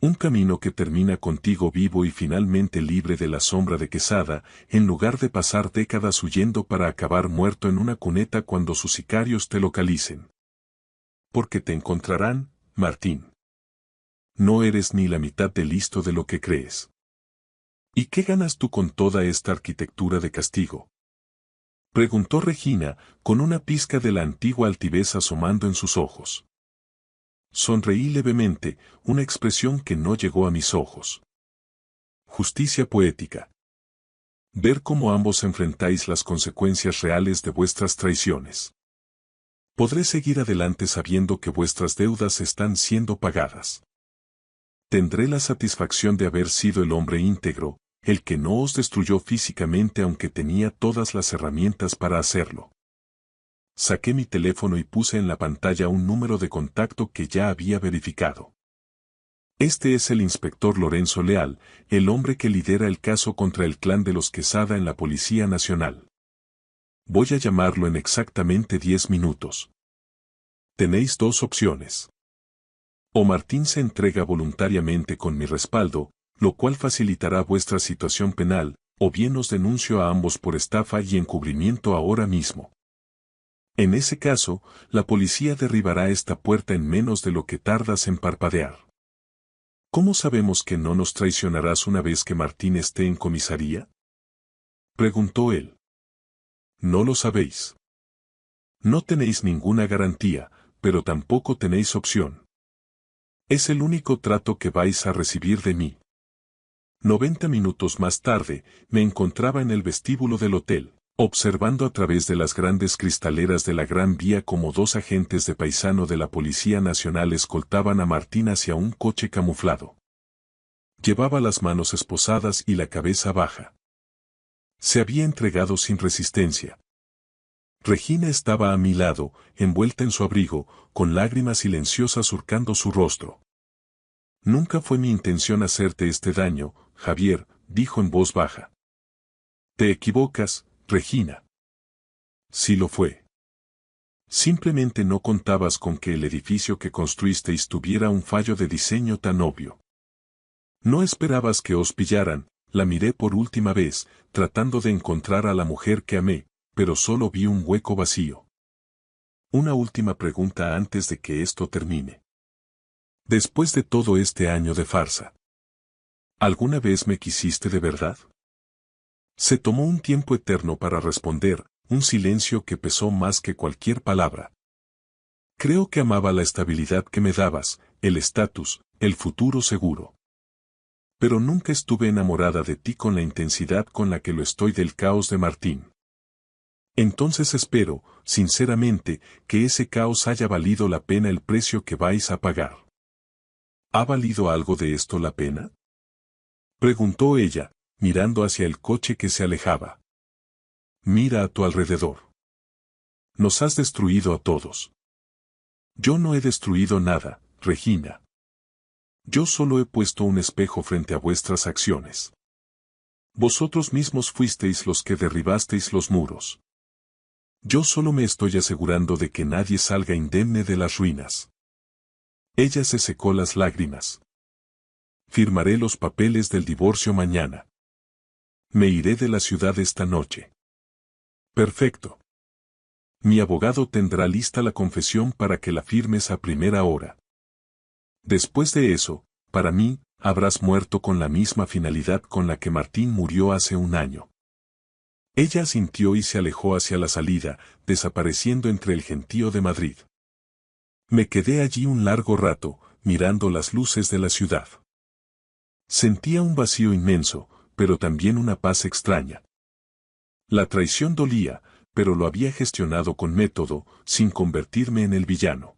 Speaker 1: Un camino que termina contigo vivo y finalmente libre de la sombra de Quesada, en lugar de pasar décadas huyendo para acabar muerto en una cuneta cuando sus sicarios te localicen. Porque te encontrarán, Martín. No eres ni la mitad de listo de lo que crees. ¿Y qué ganas tú con toda esta arquitectura de castigo? Preguntó Regina, con una pizca de la antigua altivez asomando en sus ojos. Sonreí levemente, una expresión que no llegó a mis ojos. Justicia poética. Ver cómo ambos enfrentáis las consecuencias reales de vuestras traiciones. Podré seguir adelante sabiendo que vuestras deudas están siendo pagadas. Tendré la satisfacción de haber sido el hombre íntegro, el que no os destruyó físicamente aunque tenía todas las herramientas para hacerlo. Saqué mi teléfono y puse en la pantalla un número de contacto que ya había verificado. Este es el inspector Lorenzo Leal, el hombre que lidera el caso contra el clan de los Quesada en la Policía Nacional. Voy a llamarlo en exactamente 10 minutos. Tenéis dos opciones. O Martín se entrega voluntariamente con mi respaldo, lo cual facilitará vuestra situación penal, o bien os denuncio a ambos por estafa y encubrimiento ahora mismo. En ese caso, la policía derribará esta puerta en menos de lo que tardas en parpadear. ¿Cómo sabemos que no nos traicionarás una vez que Martín esté en comisaría? Preguntó él. No lo sabéis. No tenéis ninguna garantía, pero tampoco tenéis opción. Es el único trato que vais a recibir de mí. 90 minutos más tarde, me encontraba en el vestíbulo del hotel, observando a través de las grandes cristaleras de la Gran Vía como dos agentes de paisano de la Policía Nacional escoltaban a Martín hacia un coche camuflado. Llevaba las manos esposadas y la cabeza baja. Se había entregado sin resistencia. Regina estaba a mi lado, envuelta en su abrigo, con lágrimas silenciosas surcando su rostro. Nunca fue mi intención hacerte este daño, Javier, dijo en voz baja. Te equivocas, Regina. Sí lo fue. Simplemente no contabas con que el edificio que construisteis tuviera un fallo de diseño tan obvio. No esperabas que os pillaran. La miré por última vez, tratando de encontrar a la mujer que amé, pero solo vi un hueco vacío. Una última pregunta antes de que esto termine. Después de todo este año de farsa, ¿alguna vez me quisiste de verdad? Se tomó un tiempo eterno para responder, un silencio que pesó más que cualquier palabra. Creo que amaba la estabilidad que me dabas, el estatus, el futuro seguro. Pero nunca estuve enamorada de ti con la intensidad con la que lo estoy del caos de Martín. Entonces espero, sinceramente, que ese caos haya valido la pena el precio que vais a pagar. ¿Ha valido algo de esto la pena? Preguntó ella, mirando hacia el coche que se alejaba. Mira a tu alrededor. Nos has destruido a todos. Yo no he destruido nada, Regina. Yo solo he puesto un espejo frente a vuestras acciones. Vosotros mismos fuisteis los que derribasteis los muros. Yo solo me estoy asegurando de que nadie salga indemne de las ruinas. Ella se secó las lágrimas. Firmaré los papeles del divorcio mañana. Me iré de la ciudad esta noche. Perfecto. Mi abogado tendrá lista la confesión para que la firmes a primera hora. Después de eso, para mí, habrás muerto con la misma finalidad con la que Martín murió hace un año. Ella asintió y se alejó hacia la salida, desapareciendo entre el gentío de Madrid. Me quedé allí un largo rato, mirando las luces de la ciudad. Sentía un vacío inmenso, pero también una paz extraña. La traición dolía, pero lo había gestionado con método, sin convertirme en el villano.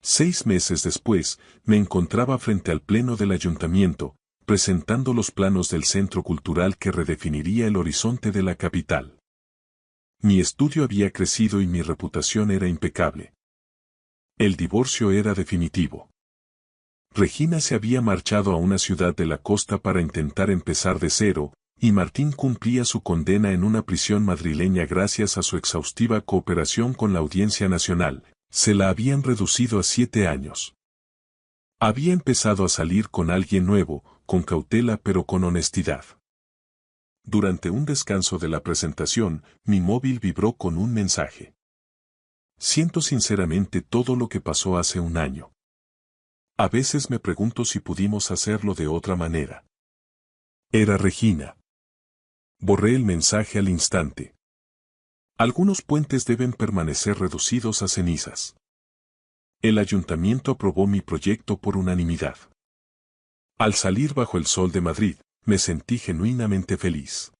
Speaker 1: 6 meses después, me encontraba frente al pleno del ayuntamiento, presentando los planos del centro cultural que redefiniría el horizonte de la capital. Mi estudio había crecido y mi reputación era impecable. El divorcio era definitivo. Regina se había marchado a una ciudad de la costa para intentar empezar de cero, y Martín cumplía su condena en una prisión madrileña gracias a su exhaustiva cooperación con la Audiencia Nacional. Se la habían reducido a 7 años. Había empezado a salir con alguien nuevo, con cautela pero con honestidad. Durante un descanso de la presentación, mi móvil vibró con un mensaje. Siento sinceramente todo lo que pasó hace un año. A veces me pregunto si pudimos hacerlo de otra manera. Era Regina. Borré el mensaje al instante. Algunos puentes deben permanecer reducidos a cenizas. El ayuntamiento aprobó mi proyecto por unanimidad. Al salir bajo el sol de Madrid, me sentí genuinamente feliz.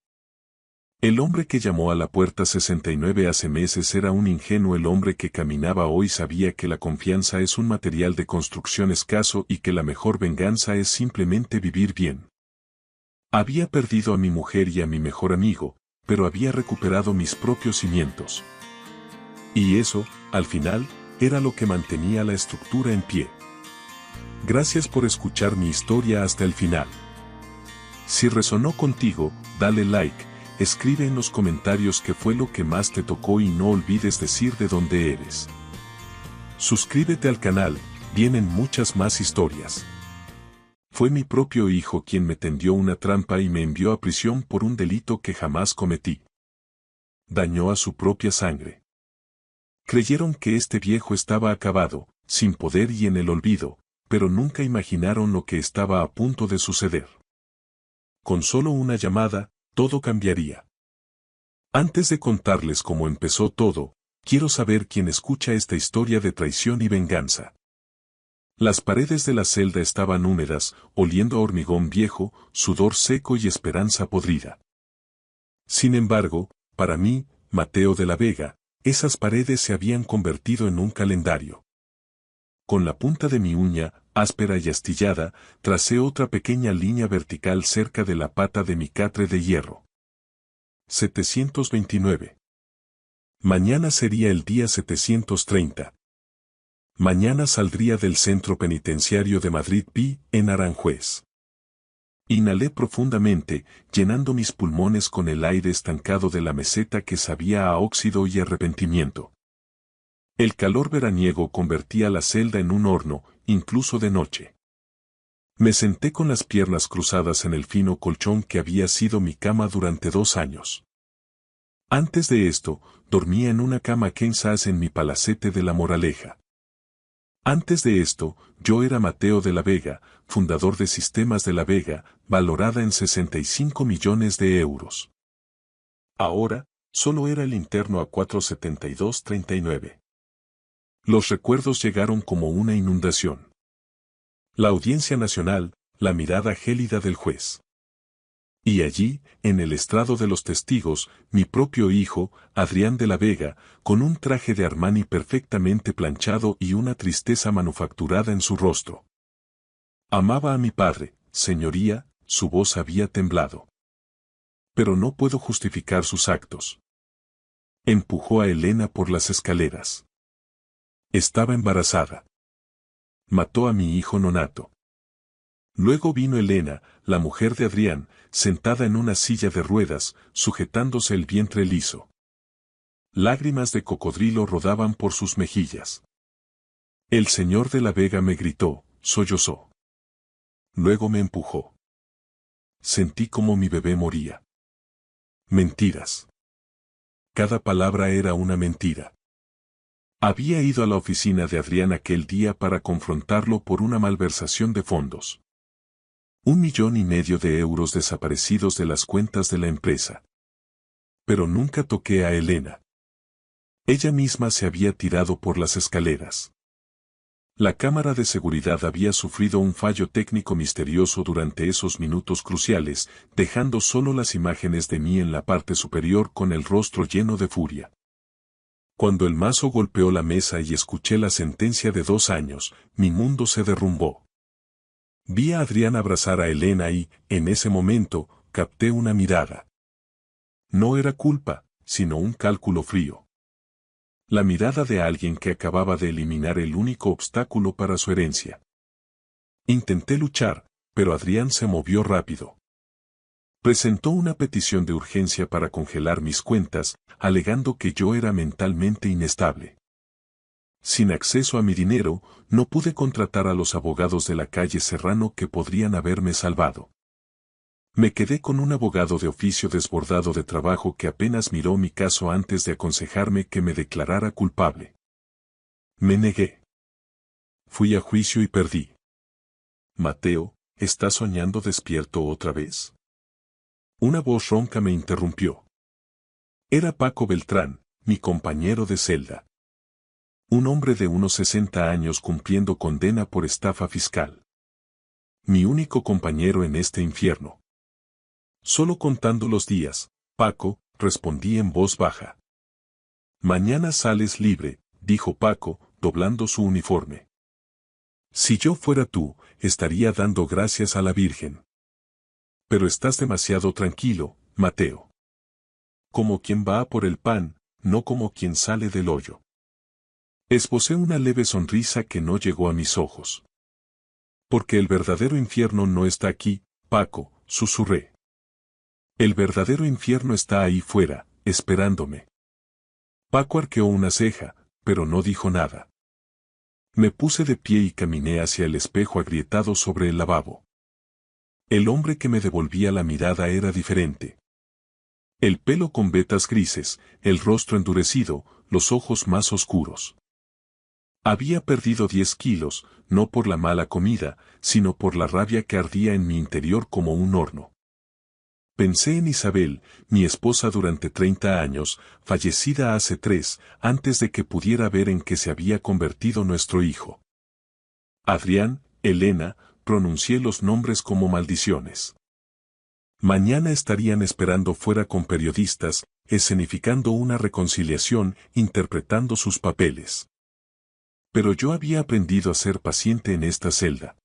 Speaker 1: El hombre que llamó a la puerta 69 hace meses era un ingenuo. El hombre que caminaba hoy sabía que la confianza es un material de construcción escaso y que la mejor venganza es simplemente vivir bien. Había perdido a mi mujer y a mi mejor amigo, pero había recuperado mis propios cimientos. Y eso, al final, era lo que mantenía la estructura en pie. Gracias por escuchar mi historia hasta el final. Si resonó contigo, dale like, escribe en los comentarios qué fue lo que más te tocó y no olvides decir de dónde eres. Suscríbete al canal, vienen muchas más historias. Fue mi propio hijo quien me tendió una trampa y me envió a prisión por un delito que jamás cometí. Dañó a su propia sangre. Creyeron que este viejo estaba acabado, sin poder y en el olvido, pero nunca imaginaron lo que estaba a punto de suceder. Con solo una llamada, todo cambiaría. Antes de contarles cómo empezó todo, quiero saber quién escucha esta historia de traición y venganza. Las paredes de la celda estaban húmedas, oliendo a hormigón viejo, sudor seco y esperanza podrida. Sin embargo, para mí, Mateo de la Vega, esas paredes se habían convertido en un calendario. Con la punta de mi uña, áspera y astillada, tracé otra pequeña línea vertical cerca de la pata de mi catre de hierro. 729. Mañana sería el día 730. Mañana saldría del centro penitenciario de Madrid Pi, en Aranjuez. Inhalé profundamente, llenando mis pulmones con el aire estancado de la meseta que sabía a óxido y arrepentimiento. El calor veraniego convertía la celda en un horno, incluso de noche. Me senté con las piernas cruzadas en el fino colchón que había sido mi cama durante 2 años. Antes de esto, dormía en una cama king size en mi palacete de La Moraleja. Antes de esto, yo era Mateo de la Vega, fundador de Sistemas de la Vega, valorada en 65 millones de euros. Ahora, solo era el interno a 47239. Los recuerdos llegaron como una inundación. La Audiencia Nacional, la mirada gélida del juez. Y allí, en el estrado de los testigos, mi propio hijo, Adrián de la Vega, con un traje de Armani perfectamente planchado y una tristeza manufacturada en su rostro. Amaba a mi padre, señoría, su voz había temblado. Pero no puedo justificar sus actos. Empujó a Elena por las escaleras. Estaba embarazada. Mató a mi hijo nonato. Luego vino Elena, la mujer de Adrián, sentada en una silla de ruedas, sujetándose el vientre liso. Lágrimas de cocodrilo rodaban por sus mejillas. El señor de la Vega me gritó, sollozó. Luego me empujó. Sentí como mi bebé moría. Mentiras. Cada palabra era una mentira. Había ido a la oficina de Adrián aquel día para confrontarlo por una malversación de fondos. 1,5 millones de euros desaparecidos de las cuentas de la empresa. Pero nunca toqué a Elena. Ella misma se había tirado por las escaleras. La cámara de seguridad había sufrido un fallo técnico misterioso durante esos minutos cruciales, dejando solo las imágenes de mí en la parte superior con el rostro lleno de furia. Cuando el mazo golpeó la mesa y escuché la sentencia de 2 años, mi mundo se derrumbó. Vi a Adrián abrazar a Elena y, en ese momento, capté una mirada. No era culpa, sino un cálculo frío. La mirada de alguien que acababa de eliminar el único obstáculo para su herencia. Intenté luchar, pero Adrián se movió rápido. Presentó una petición de urgencia para congelar mis cuentas, alegando que yo era mentalmente inestable. Sin acceso a mi dinero, no pude contratar a los abogados de la calle Serrano que podrían haberme salvado. Me quedé con un abogado de oficio desbordado de trabajo que apenas miró mi caso antes de aconsejarme que me declarara culpable. Me negué. Fui a juicio y perdí. Mateo, ¿estás soñando despierto otra vez? Una voz ronca me interrumpió. Era Paco Beltrán, mi compañero de celda. Un hombre de unos 60 años cumpliendo condena por estafa fiscal. Mi único compañero en este infierno. Solo contando los días, Paco, respondí en voz baja. Mañana sales libre, dijo Paco, doblando su uniforme. Si yo fuera tú, estaría dando gracias a la Virgen. Pero estás demasiado tranquilo, Mateo. Como quien va a por el pan, no como quien sale del hoyo. Esbocé una leve sonrisa que no llegó a mis ojos. Porque el verdadero infierno no está aquí, Paco, susurré. El verdadero infierno está ahí fuera, esperándome. Paco arqueó una ceja, pero no dijo nada. Me puse de pie y caminé hacia el espejo agrietado sobre el lavabo. El hombre que me devolvía la mirada era diferente. El pelo con vetas grises, el rostro endurecido, los ojos más oscuros. Había perdido 10 kilos, no por la mala comida, sino por la rabia que ardía en mi interior como un horno. Pensé en Isabel, mi esposa durante 30 años, fallecida hace 3, antes de que pudiera ver en qué se había convertido nuestro hijo. Adrián, Elena, pronuncié los nombres como maldiciones. Mañana estarían esperando fuera con periodistas, escenificando una reconciliación, interpretando sus papeles. Pero yo había aprendido a ser paciente en esta celda.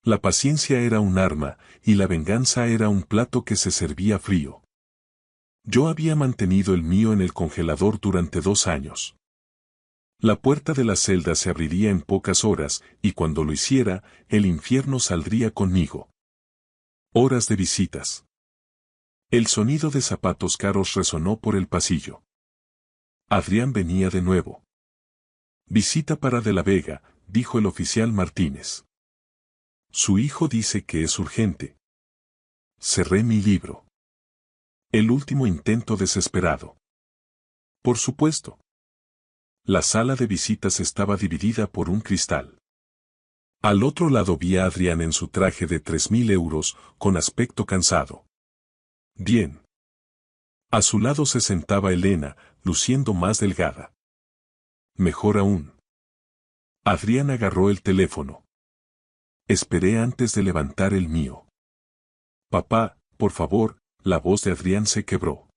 Speaker 1: La paciencia era un arma, y la venganza era un plato que se servía frío. Yo había mantenido el mío en el congelador durante 2 años. La puerta de la celda se abriría en pocas horas, y cuando lo hiciera, el infierno saldría conmigo. Horas de visitas. El sonido de zapatos caros resonó por el pasillo. Adrián venía de nuevo. Visita para De la Vega, dijo el oficial Martínez. Su hijo dice que es urgente. Cerré mi libro. El último intento desesperado. Por supuesto. La sala de visitas estaba dividida por un cristal. Al otro lado vi a Adrián en su traje de 3.000 euros, con aspecto cansado. Bien. A su lado se sentaba Elena, luciendo más delgada. Mejor aún. Adrián agarró el teléfono. Esperé antes de levantar el mío. Papá, por favor, la voz de Adrián se quebró.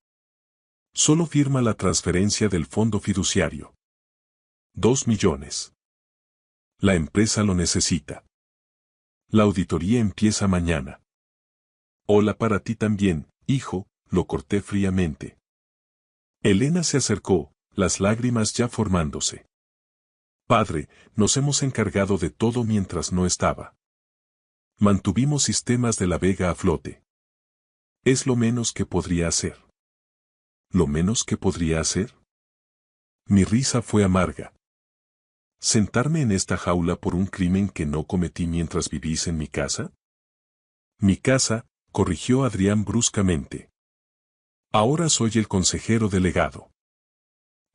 Speaker 1: Solo firma la transferencia del fondo fiduciario. 2 millones. La empresa lo necesita. La auditoría empieza mañana. Hola para ti también, hijo, lo corté fríamente. Elena se acercó, las lágrimas ya formándose. Padre, nos hemos encargado de todo mientras no estaba. Mantuvimos sistemas de la Vega a flote. Es lo menos que podría hacer. ¿Lo menos que podría hacer? Mi risa fue amarga. ¿Sentarme en esta jaula por un crimen que no cometí mientras vivís en mi casa? Mi casa, corrigió Adrián bruscamente. Ahora soy el consejero delegado.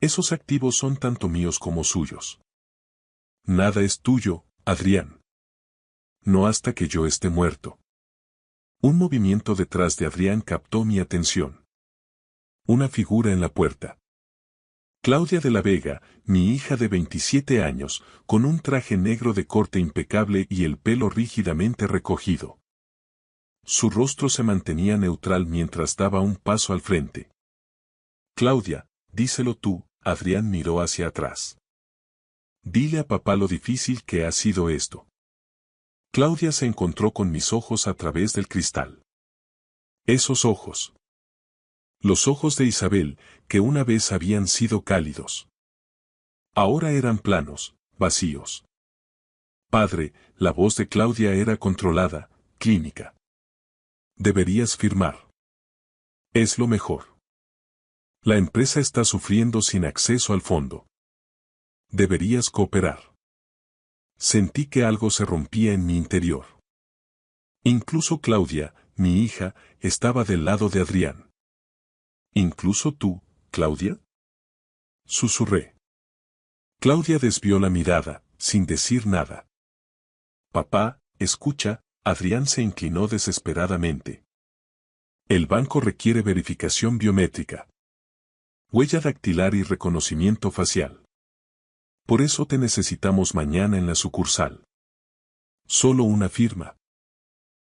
Speaker 1: Esos activos son tanto míos como suyos. Nada es tuyo, Adrián. No hasta que yo esté muerto. Un movimiento detrás de Adrián captó mi atención. Una figura en la puerta. Claudia de la Vega, mi hija de 27 años, con un traje negro de corte impecable y el pelo rígidamente recogido. Su rostro se mantenía neutral mientras daba un paso al frente. Claudia, díselo tú, Adrián miró hacia atrás. Dile a papá lo difícil que ha sido esto. Claudia se encontró con mis ojos a través del cristal. Esos ojos. Los ojos de Isabel, que una vez habían sido cálidos. Ahora eran planos, vacíos. Padre, la voz de Claudia era controlada, clínica. Deberías firmar. Es lo mejor. La empresa está sufriendo sin acceso al fondo. Deberías cooperar. Sentí que algo se rompía en mi interior. Incluso Claudia, mi hija, estaba del lado de Adrián. ¿Incluso tú, Claudia? Susurré. Claudia desvió la mirada, sin decir nada. Papá, escucha, Adrián se inclinó desesperadamente. El banco requiere verificación biométrica. Huella dactilar y reconocimiento facial. Por eso te necesitamos mañana en la sucursal. Solo una firma.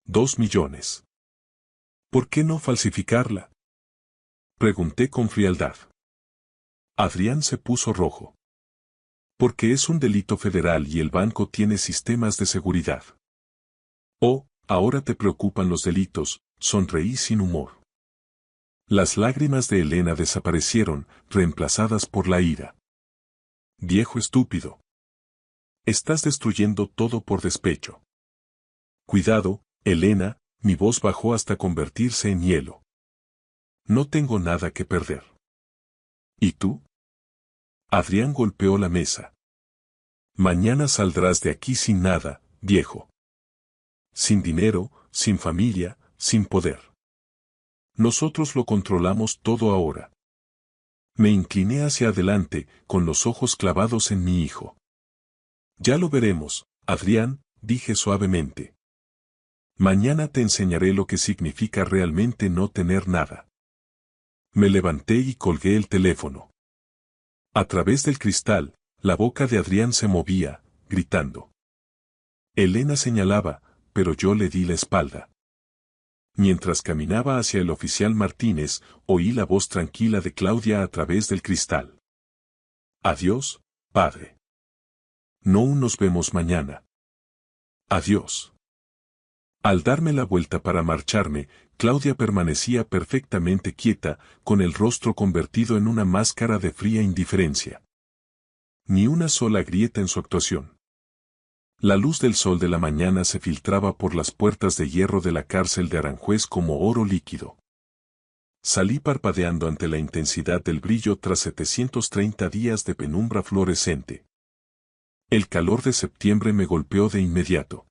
Speaker 1: 2 millones. ¿Por qué no falsificarla? Pregunté con frialdad. Adrián se puso rojo. Porque es un delito federal y el banco tiene sistemas de seguridad. Oh, ahora te preocupan los delitos, sonreí sin humor. Las lágrimas de Elena desaparecieron, reemplazadas por la ira. Viejo estúpido. Estás destruyendo todo por despecho. Cuidado, Elena, mi voz bajó hasta convertirse en hielo. No tengo nada que perder. ¿Y tú? Adrián golpeó la mesa. Mañana saldrás de aquí sin nada, viejo. Sin dinero, sin familia, sin poder. Nosotros lo controlamos todo ahora. Me incliné hacia adelante, con los ojos clavados en mi hijo. Ya lo veremos, Adrián, dije suavemente. Mañana te enseñaré lo que significa realmente no tener nada. Me levanté y colgué el teléfono. A través del cristal, la boca de Adrián se movía, gritando. Elena señalaba, pero yo le di la espalda. Mientras caminaba hacia el oficial Martínez, oí la voz tranquila de Claudia a través del cristal. Adiós, padre. No nos vemos mañana. Adiós. Al darme la vuelta para marcharme, Claudia permanecía perfectamente quieta, con el rostro convertido en una máscara de fría indiferencia. Ni una sola grieta en su actuación. La luz del sol de la mañana se filtraba por las puertas de hierro de la cárcel de Aranjuez como oro líquido. Salí parpadeando ante la intensidad del brillo tras 730 días de penumbra fluorescente. El calor de septiembre me golpeó de inmediato.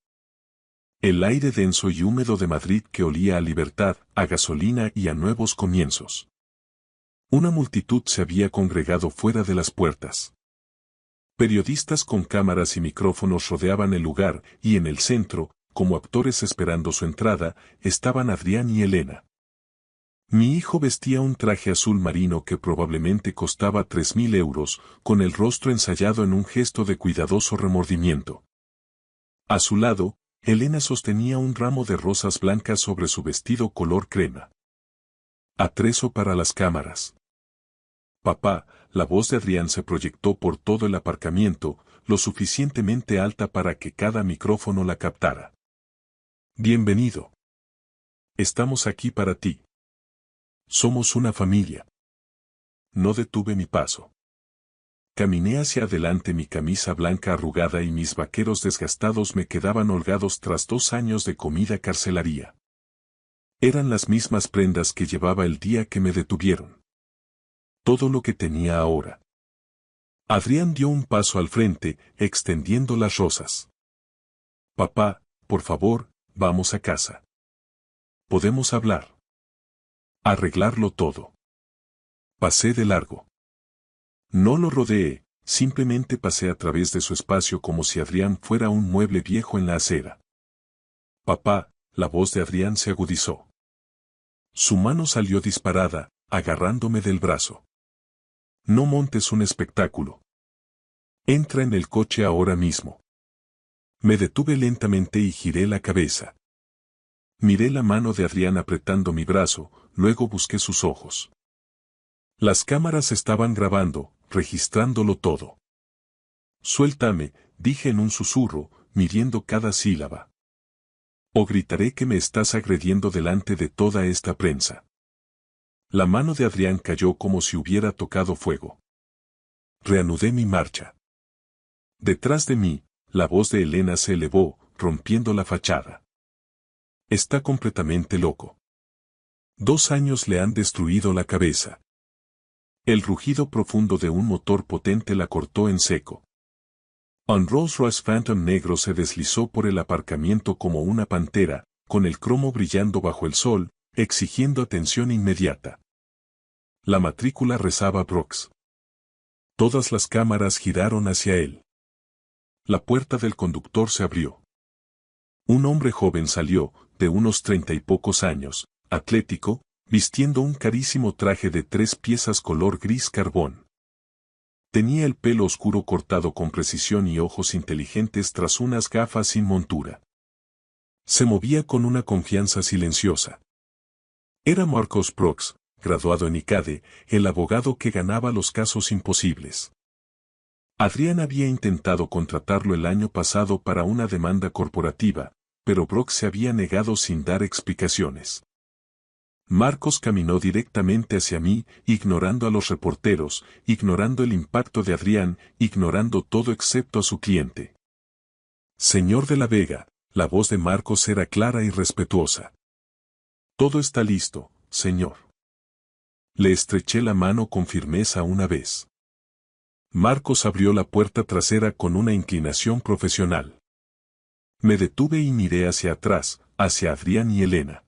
Speaker 1: El aire denso y húmedo de Madrid que olía a libertad, a gasolina y a nuevos comienzos. Una multitud se había congregado fuera de las puertas. Periodistas con cámaras y micrófonos rodeaban el lugar y en el centro, como actores esperando su entrada, estaban Adrián y Elena. Mi hijo vestía un traje azul marino que probablemente costaba 3.000 euros, con el rostro ensayado en un gesto de cuidadoso remordimiento. A su lado, Elena sostenía un ramo de rosas blancas sobre su vestido color crema. Atrezo para las cámaras. Papá, la voz de Adrián se proyectó por todo el aparcamiento, lo suficientemente alta para que cada micrófono la captara. Bienvenido. Estamos aquí para ti. Somos una familia. No detuve mi paso. Caminé hacia adelante, mi camisa blanca arrugada y mis vaqueros desgastados me quedaban holgados tras 2 años de comida carcelaria. Eran las mismas prendas que llevaba el día que me detuvieron. Todo lo que tenía ahora. Adrián dio un paso al frente, extendiendo las rosas. Papá, por favor, vamos a casa. Podemos hablar. Arreglarlo todo. Pasé de largo. No lo rodeé, simplemente pasé a través de su espacio como si Adrián fuera un mueble viejo en la acera. Papá, la voz de Adrián se agudizó. Su mano salió disparada, agarrándome del brazo. No montes un espectáculo. Entra en el coche ahora mismo. Me detuve lentamente y giré la cabeza. Miré la mano de Adrián apretando mi brazo, luego busqué sus ojos. Las cámaras estaban grabando, registrándolo todo. Suéltame, dije en un susurro, midiendo cada sílaba. O gritaré que me estás agrediendo delante de toda esta prensa. La mano de Adrián cayó como si hubiera tocado fuego. Reanudé mi marcha. Detrás de mí, la voz de Elena se elevó, rompiendo la fachada. Está completamente loco. 2 años le han destruido la cabeza. El rugido profundo de un motor potente la cortó en seco. Un Rolls Royce Phantom negro se deslizó por el aparcamiento como una pantera, con el cromo brillando bajo el sol, exigiendo atención inmediata. La matrícula rezaba Brox. Todas las cámaras giraron hacia él. La puerta del conductor se abrió. Un hombre joven salió, de unos 30 y pocos años, atlético, vistiendo un carísimo traje de 3 piezas color gris carbón. Tenía el pelo oscuro cortado con precisión y ojos inteligentes tras unas gafas sin montura. Se movía con una confianza silenciosa. Era Marcos Brox, graduado en ICADE, el abogado que ganaba los casos imposibles. Adrián había intentado contratarlo el año pasado para una demanda corporativa, pero Brox se había negado sin dar explicaciones. Marcos caminó directamente hacia mí, ignorando a los reporteros, ignorando el impacto de Adrián, ignorando todo excepto a su cliente. Señor de la Vega, la voz de Marcos era clara y respetuosa. Todo está listo, señor. Le estreché la mano con firmeza una vez. Marcos abrió la puerta trasera con una inclinación profesional. Me detuve y miré hacia atrás, hacia Adrián y Elena.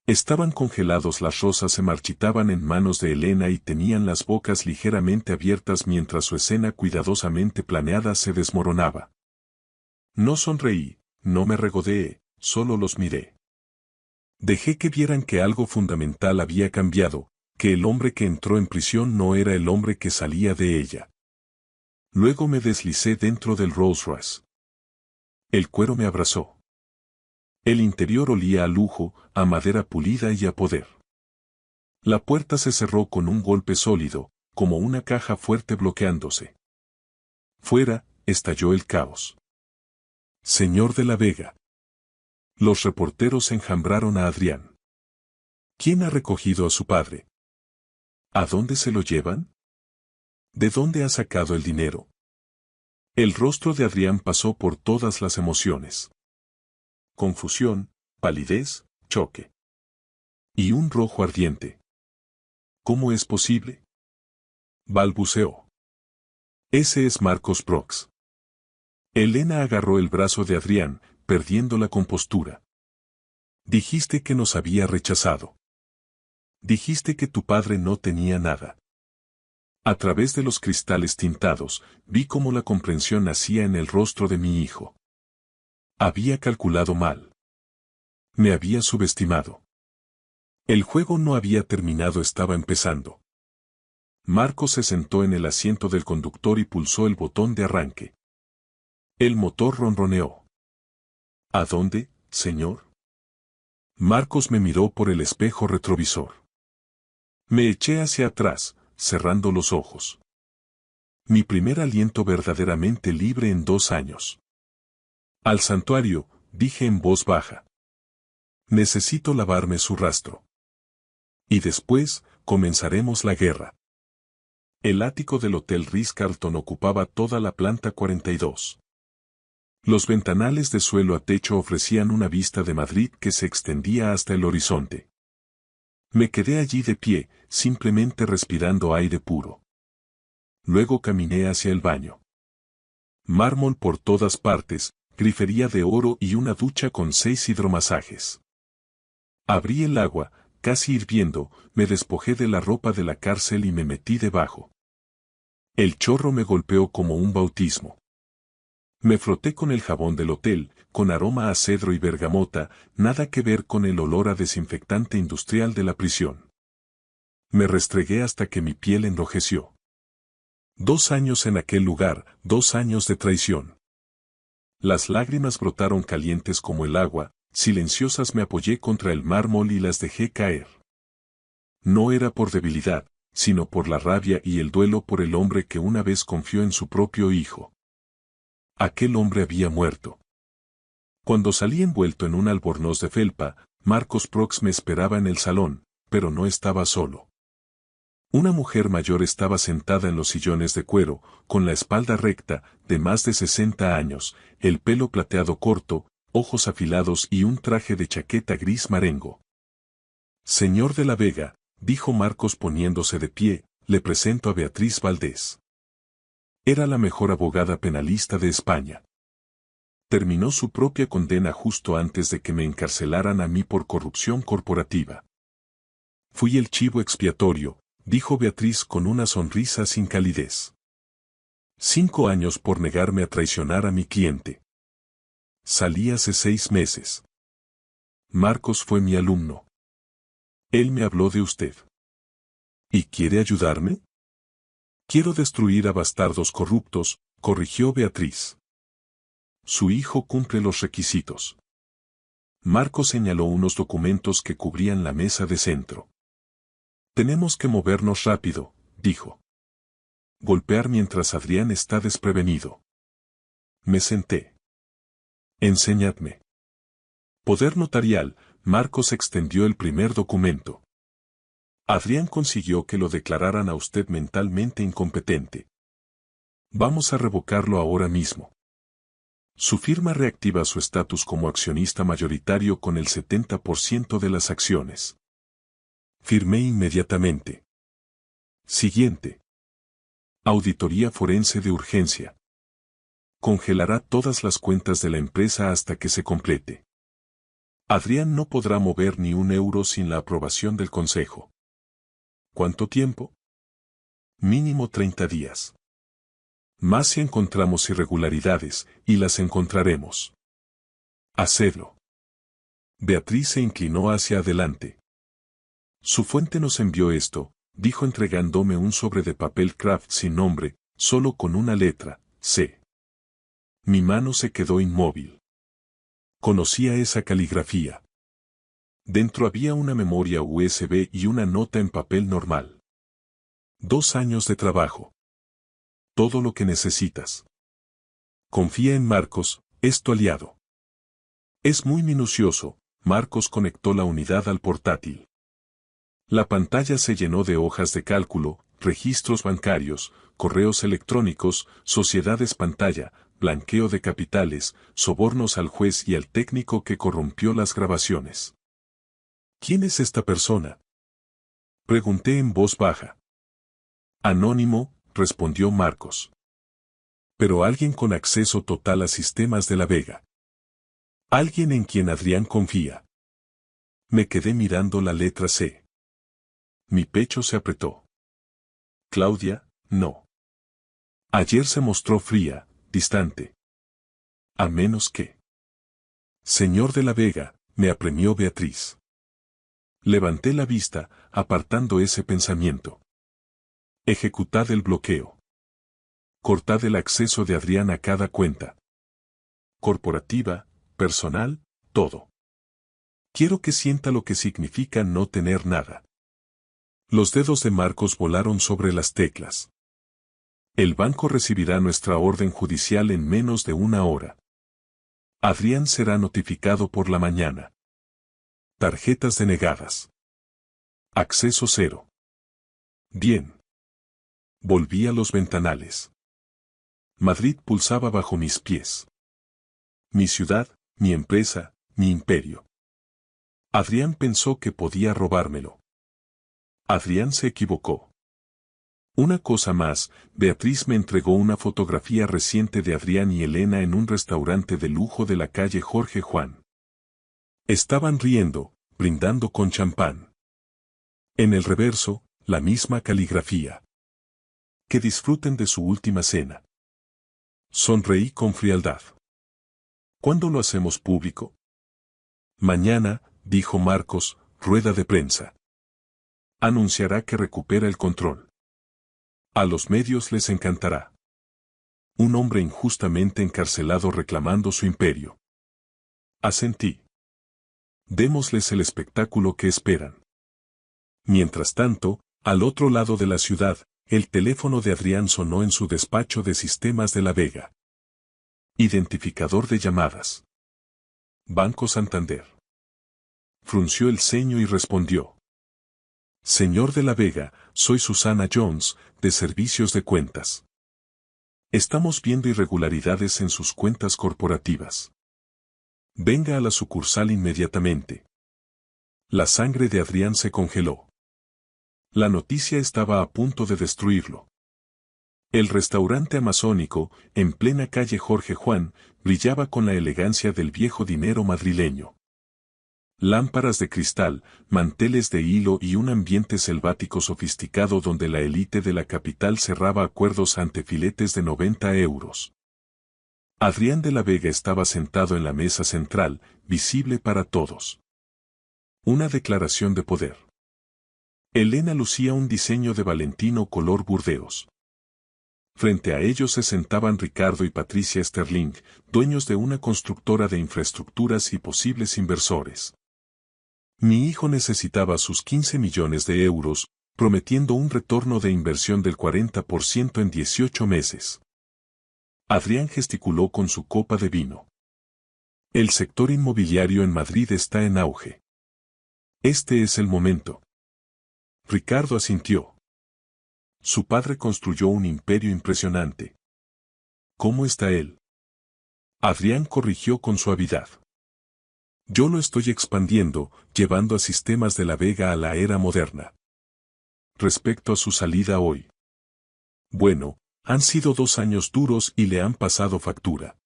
Speaker 1: Estaban congelados, las rosas se marchitaban en manos de Elena y tenían las bocas ligeramente abiertas mientras su escena cuidadosamente planeada se desmoronaba. No sonreí, no me regodeé, solo los miré. Dejé que vieran que algo fundamental había cambiado, que el hombre que entró en prisión no era el hombre que salía de ella. Luego me deslicé dentro del Rolls Royce. El cuero me abrazó. El interior olía a lujo, a madera pulida y a poder. La puerta se cerró con un golpe sólido, como una caja fuerte bloqueándose. Fuera, estalló el caos. Señor de la Vega. Los reporteros enjambraron a Adrián. ¿Quién ha recogido a su padre? ¿A dónde se lo llevan? ¿De dónde ha sacado el dinero? El rostro de Adrián pasó por todas las emociones. Confusión, palidez, choque. Y un rojo ardiente. ¿Cómo es posible? Balbuceó. Ese es Marcos Brox. Elena agarró el brazo de Adrián, perdiendo la compostura. Dijiste que nos había rechazado. Dijiste que tu padre no tenía nada. A través de los cristales tintados, vi cómo la comprensión nacía en el rostro de mi hijo. Había calculado mal. Me había subestimado. El juego no había terminado, estaba empezando. Marcos se sentó en el asiento del conductor y pulsó el botón de arranque. El motor ronroneó. ¿A dónde, señor? Marcos me miró por el espejo retrovisor. Me eché hacia atrás, cerrando los ojos. Mi primer aliento verdaderamente libre en 2 años. Al santuario, dije en voz baja. Necesito lavarme su rastro. Y después, comenzaremos la guerra. El ático del Hotel Ritz-Carlton ocupaba toda la planta 42. Los ventanales de suelo a techo ofrecían una vista de Madrid que se extendía hasta el horizonte. Me quedé allí de pie, simplemente respirando aire puro. Luego caminé hacia el baño. Mármol por todas partes, grifería de oro y una ducha con 6 hidromasajes. Abrí el agua, casi hirviendo, me despojé de la ropa de la cárcel y me metí debajo. El chorro me golpeó como un bautismo. Me froté con el jabón del hotel, con aroma a cedro y bergamota, nada que ver con el olor a desinfectante industrial de la prisión. Me restregué hasta que mi piel enrojeció. 2 años en aquel lugar, 2 años de traición. Las lágrimas brotaron calientes como el agua, silenciosas. Me apoyé contra el mármol y las dejé caer. No era por debilidad, sino por la rabia y el duelo por el hombre que una vez confió en su propio hijo. Aquel hombre había muerto. Cuando salí envuelto en un albornoz de felpa, Marcos Prox me esperaba en el salón, pero no estaba solo. Una mujer mayor estaba sentada en los sillones de cuero, con la espalda recta, de más de 60 años, el pelo plateado corto, ojos afilados y un traje de chaqueta gris marengo. Señor de la Vega, dijo Marcos poniéndose de pie, le presento a Beatriz Valdés. Era la mejor abogada penalista de España. Terminó su propia condena justo antes de que me encarcelaran a mí por corrupción corporativa. Fui el chivo expiatorio, dijo Beatriz con una sonrisa sin calidez. 5 años por negarme a traicionar a mi cliente. Salí hace 6 meses. Marcos fue mi alumno. Él me habló de usted. ¿Y quiere ayudarme? Quiero destruir a bastardos corruptos, corrigió Beatriz. Su hijo cumple los requisitos. Marcos señaló unos documentos que cubrían la mesa de centro. Tenemos que movernos rápido, dijo. Golpear mientras Adrián está desprevenido. Me senté. Enséñadme. Poder notarial, Marcos extendió el primer documento. Adrián consiguió que lo declararan a usted mentalmente incompetente. Vamos a revocarlo ahora mismo. Su firma reactiva su estatus como accionista mayoritario con el 70% de las acciones. Firmé inmediatamente. Siguiente. Auditoría forense de urgencia. Congelará todas las cuentas de la empresa hasta que se complete. Adrián no podrá mover ni un euro sin la aprobación del Consejo. ¿Cuánto tiempo? Mínimo 30 días. Más si encontramos irregularidades, y las encontraremos. Hacedlo. Beatriz se inclinó hacia adelante. Su fuente nos envió esto, dijo entregándome un sobre de papel craft sin nombre, solo con una letra, C. Mi mano se quedó inmóvil. Conocía esa caligrafía. Dentro había una memoria USB y una nota en papel normal. 2 años de trabajo. Todo lo que necesitas. Confía en Marcos, es tu aliado. Es muy minucioso. Marcos conectó la unidad al portátil. La pantalla se llenó de hojas de cálculo, registros bancarios, correos electrónicos, sociedades pantalla, blanqueo de capitales, sobornos al juez y al técnico que corrompió las grabaciones. ¿Quién es esta persona? Pregunté en voz baja. Anónimo, respondió Marcos. Pero alguien con acceso total a sistemas de la Vega. Alguien en quien Adrián confía. Me quedé mirando la letra C. Mi pecho se apretó. Claudia, no. Ayer se mostró fría, distante. A menos que... Señor de la Vega, me apremió Beatriz. Levanté la vista, apartando ese pensamiento. Ejecutad el bloqueo. Cortad el acceso de Adrián a cada cuenta. Corporativa, personal, todo. Quiero que sienta lo que significa no tener nada. Los dedos de Marcos volaron sobre las teclas. El banco recibirá nuestra orden judicial en menos de una hora. Adrián será notificado por la mañana. Tarjetas denegadas. Acceso cero. Bien. Volví a los ventanales. Madrid pulsaba bajo mis pies. Mi ciudad, mi empresa, mi imperio. Adrián pensó que podía robármelo. Adrián se equivocó. Una cosa más, Beatriz me entregó una fotografía reciente de Adrián y Elena en un restaurante de lujo de la calle Jorge Juan. Estaban riendo, brindando con champán. En el reverso, la misma caligrafía. Que disfruten de su última cena. Sonreí con frialdad. ¿Cuándo lo hacemos público? Mañana, dijo Marcos, rueda de prensa. Anunciará que recupera el control. A los medios les encantará. Un hombre injustamente encarcelado reclamando su imperio. Asentí. Démosles el espectáculo que esperan. Mientras tanto, al otro lado de la ciudad, el teléfono de Adrián sonó en su despacho de sistemas de la Vega. Identificador de llamadas. Banco Santander. Frunció el ceño y respondió. Señor de la Vega, soy Susana Jones, de Servicios de Cuentas. Estamos viendo irregularidades en sus cuentas corporativas. Venga a la sucursal inmediatamente. La sangre de Adrián se congeló. La noticia estaba a punto de destruirlo. El restaurante amazónico, en plena calle Jorge Juan, brillaba con la elegancia del viejo dinero madrileño. Lámparas de cristal, manteles de hilo y un ambiente selvático sofisticado donde la élite de la capital cerraba acuerdos ante filetes de 90 euros. Adrián de la Vega estaba sentado en la mesa central, visible para todos. Una declaración de poder. Elena lucía un diseño de Valentino color burdeos. Frente a ellos se sentaban Ricardo y Patricia Sterling, dueños de una constructora de infraestructuras y posibles inversores. Mi hijo necesitaba sus 15 millones de euros, prometiendo un retorno de inversión del 40% en 18 meses. Adrián gesticuló con su copa de vino. El sector inmobiliario en Madrid está en auge. Este es el momento. Ricardo asintió. Su padre construyó un imperio impresionante. ¿Cómo está él? Adrián corrigió con suavidad. Yo lo estoy expandiendo, llevando a sistemas de la Vega a la era moderna. Respecto a su salida hoy. Bueno, han sido 2 años duros y le han pasado factura.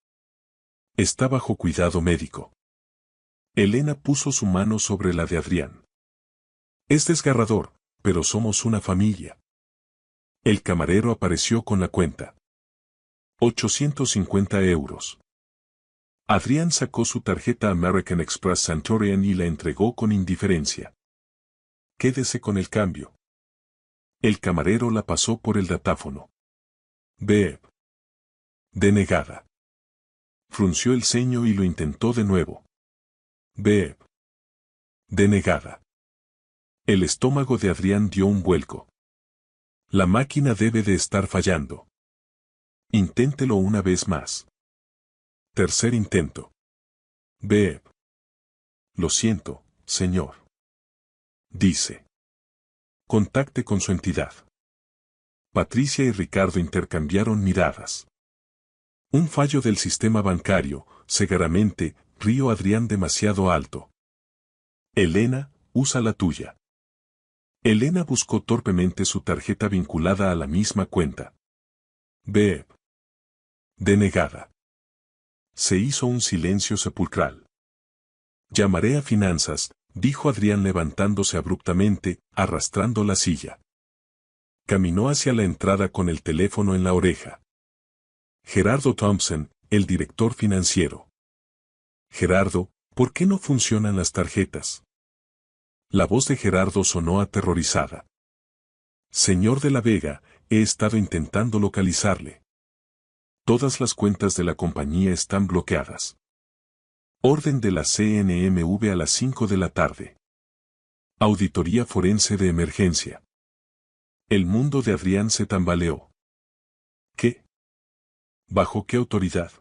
Speaker 1: Está bajo cuidado médico. Elena puso su mano sobre la de Adrián. Es desgarrador, pero somos una familia. El camarero apareció con la cuenta. 850 euros. Adrián sacó su tarjeta American Express Centurion y la entregó con indiferencia. Quédese con el cambio. El camarero la pasó por el datáfono. Beep. Denegada. Frunció el ceño y lo intentó de nuevo. Beep. Denegada. El estómago de Adrián dio un vuelco. La máquina debe de estar fallando. Inténtelo una vez más. Tercer intento. Beep. Lo siento, señor. Dice. Contacte con su entidad. Patricia y Ricardo intercambiaron miradas. Un fallo del sistema bancario, cegaramente, río Adrián demasiado alto. Elena, usa la tuya. Elena buscó torpemente su tarjeta vinculada a la misma cuenta. Beep. Denegada. Se hizo un silencio sepulcral. Llamaré a finanzas, dijo Adrián levantándose abruptamente, arrastrando la silla. Caminó hacia la entrada con el teléfono en la oreja. Gerardo Thompson, el director financiero. Gerardo, ¿por qué no funcionan las tarjetas? La voz de Gerardo sonó aterrorizada. Señor de la Vega, he estado intentando localizarle. Todas las cuentas de la compañía están bloqueadas. Orden de la CNMV a las 5 de la tarde. Auditoría forense de emergencia. El mundo de Adrián se tambaleó. ¿Qué? ¿Bajo qué autoridad?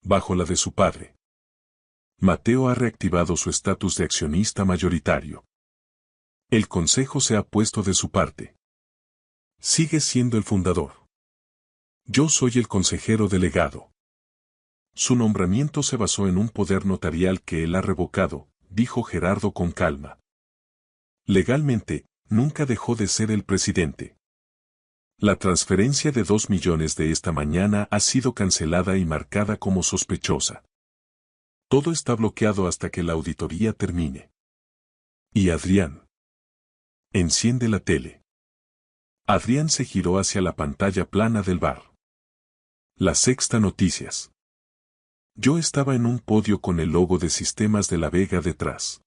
Speaker 1: Bajo la de su padre. Mateo ha reactivado su estatus de accionista mayoritario. El consejo se ha puesto de su parte. Sigue siendo el fundador. Yo soy el consejero delegado. Su nombramiento se basó en un poder notarial que él ha revocado, dijo Gerardo con calma. Legalmente, nunca dejó de ser el presidente. La transferencia de 2 millones de esta mañana ha sido cancelada y marcada como sospechosa. Todo está bloqueado hasta que la auditoría termine. ¿Y Adrián? Enciende la tele. Adrián se giró hacia la pantalla plana del bar. La Sexta Noticias. Yo estaba en un podio con el logo de Sistemas de la Vega detrás.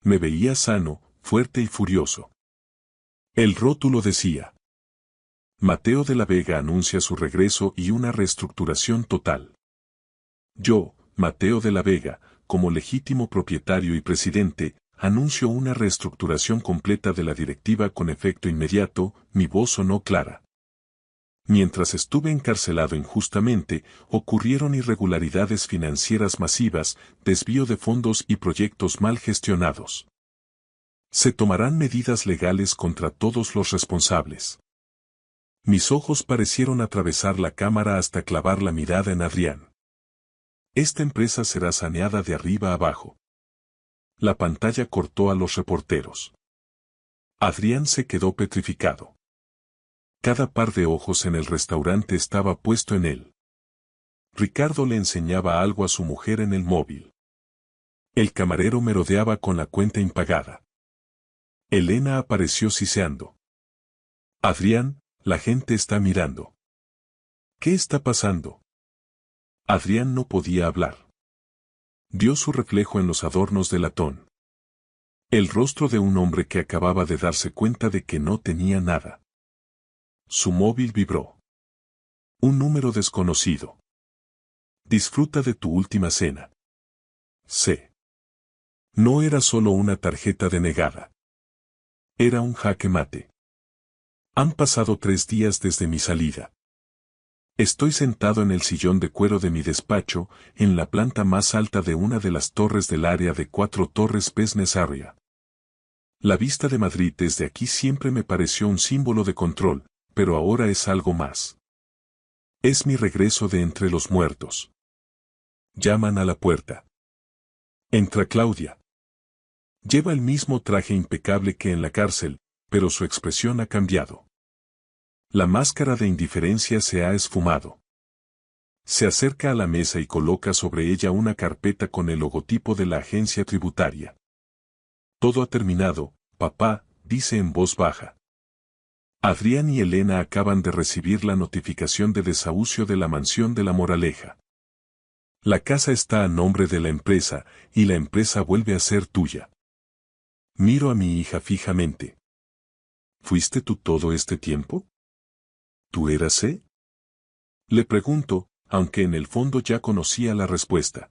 Speaker 1: Me veía sano, fuerte y furioso. El rótulo decía: Mateo de la Vega anuncia su regreso y una reestructuración total. Yo, Mateo de la Vega, como legítimo propietario y presidente, anuncio una reestructuración completa de la directiva con efecto inmediato. Mi voz sonó clara. Mientras estuve encarcelado injustamente, ocurrieron irregularidades financieras masivas, desvío de fondos y proyectos mal gestionados. Se tomarán medidas legales contra todos los responsables. Mis ojos parecieron atravesar la cámara hasta clavar la mirada en Adrián. Esta empresa será saneada de arriba abajo. La pantalla cortó a los reporteros. Adrián se quedó petrificado. Cada par de ojos en el restaurante estaba puesto en él. Ricardo le enseñaba algo a su mujer en el móvil. El camarero merodeaba con la cuenta impagada. Elena apareció siseando. Adrián, la gente está mirando. ¿Qué está pasando? Adrián no podía hablar. Vio su reflejo en los adornos de latón. El rostro de un hombre que acababa de darse cuenta de que no tenía nada. Su móvil vibró. Un número desconocido. Disfruta de tu última cena. C. No era solo una tarjeta denegada. Era un jaque mate. Han pasado 3 días desde mi salida. Estoy sentado en el sillón de cuero de mi despacho, en la planta más alta de una de las torres del área de 4 Torres Business Area. La vista de Madrid desde aquí siempre me pareció un símbolo de control, pero ahora es algo más. Es mi regreso de entre los muertos. Llaman a la puerta. Entra Claudia. Lleva el mismo traje impecable que en la cárcel, pero su expresión ha cambiado. La máscara de indiferencia se ha esfumado. Se acerca a la mesa y coloca sobre ella una carpeta con el logotipo de la agencia tributaria. Todo ha terminado, papá, dice en voz baja. Adrián y Elena acaban de recibir la notificación de desahucio de la mansión de La Moraleja. La casa está a nombre de la empresa, y la empresa vuelve a ser tuya. Miro a mi hija fijamente. ¿Fuiste tú todo este tiempo? ¿Tú eras E? Le pregunto, aunque en el fondo ya conocía la respuesta.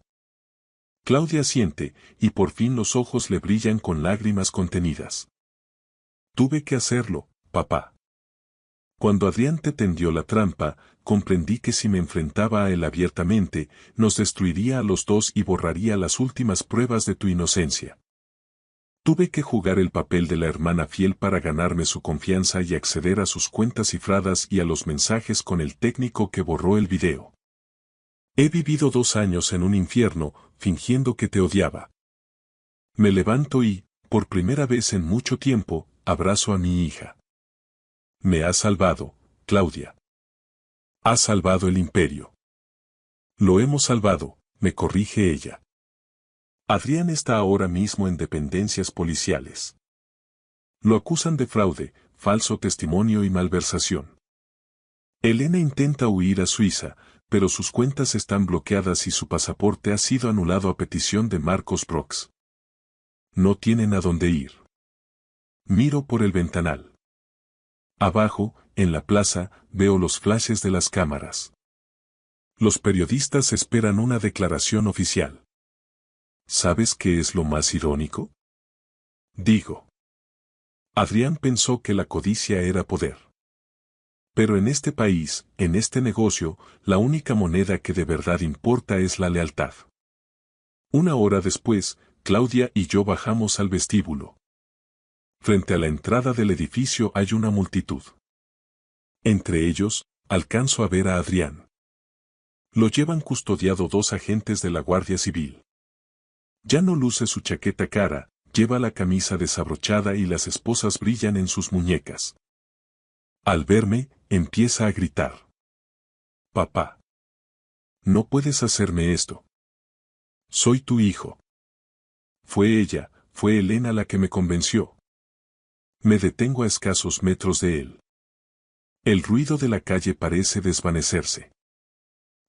Speaker 1: Claudia asiente, y por fin los ojos le brillan con lágrimas contenidas. Tuve que hacerlo, papá. Cuando Adrián te tendió la trampa, comprendí que si me enfrentaba a él abiertamente, nos destruiría a los dos y borraría las últimas pruebas de tu inocencia. Tuve que jugar el papel de la hermana fiel para ganarme su confianza y acceder a sus cuentas cifradas y a los mensajes con el técnico que borró el video. He vivido 2 años en un infierno, fingiendo que te odiaba. Me levanto y, por primera vez en mucho tiempo, abrazo a mi hija. Me has salvado, Claudia. Has salvado el imperio. Lo hemos salvado, me corrige ella. Adrián está ahora mismo en dependencias policiales. Lo acusan de fraude, falso testimonio y malversación. Elena intenta huir a Suiza, pero sus cuentas están bloqueadas y su pasaporte ha sido anulado a petición de Marcos Brox. No tienen a dónde ir. Miro por el ventanal. Abajo, en la plaza, veo los flashes de las cámaras. Los periodistas esperan una declaración oficial. ¿Sabes qué es lo más irónico? Digo. Adrián pensó que la codicia era poder. Pero en este país, en este negocio, la única moneda que de verdad importa es la lealtad. Una hora después, Claudia y yo bajamos al vestíbulo. Frente a la entrada del edificio hay una multitud. Entre ellos, alcanzo a ver a Adrián. Lo llevan custodiado dos agentes de la Guardia Civil. Ya no luce su chaqueta cara, lleva la camisa desabrochada y las esposas brillan en sus muñecas. Al verme, empieza a gritar. Papá. No puedes hacerme esto. Soy tu hijo. Fue ella, fue Elena la que me convenció. Me detengo a escasos metros de él. El ruido de la calle parece desvanecerse.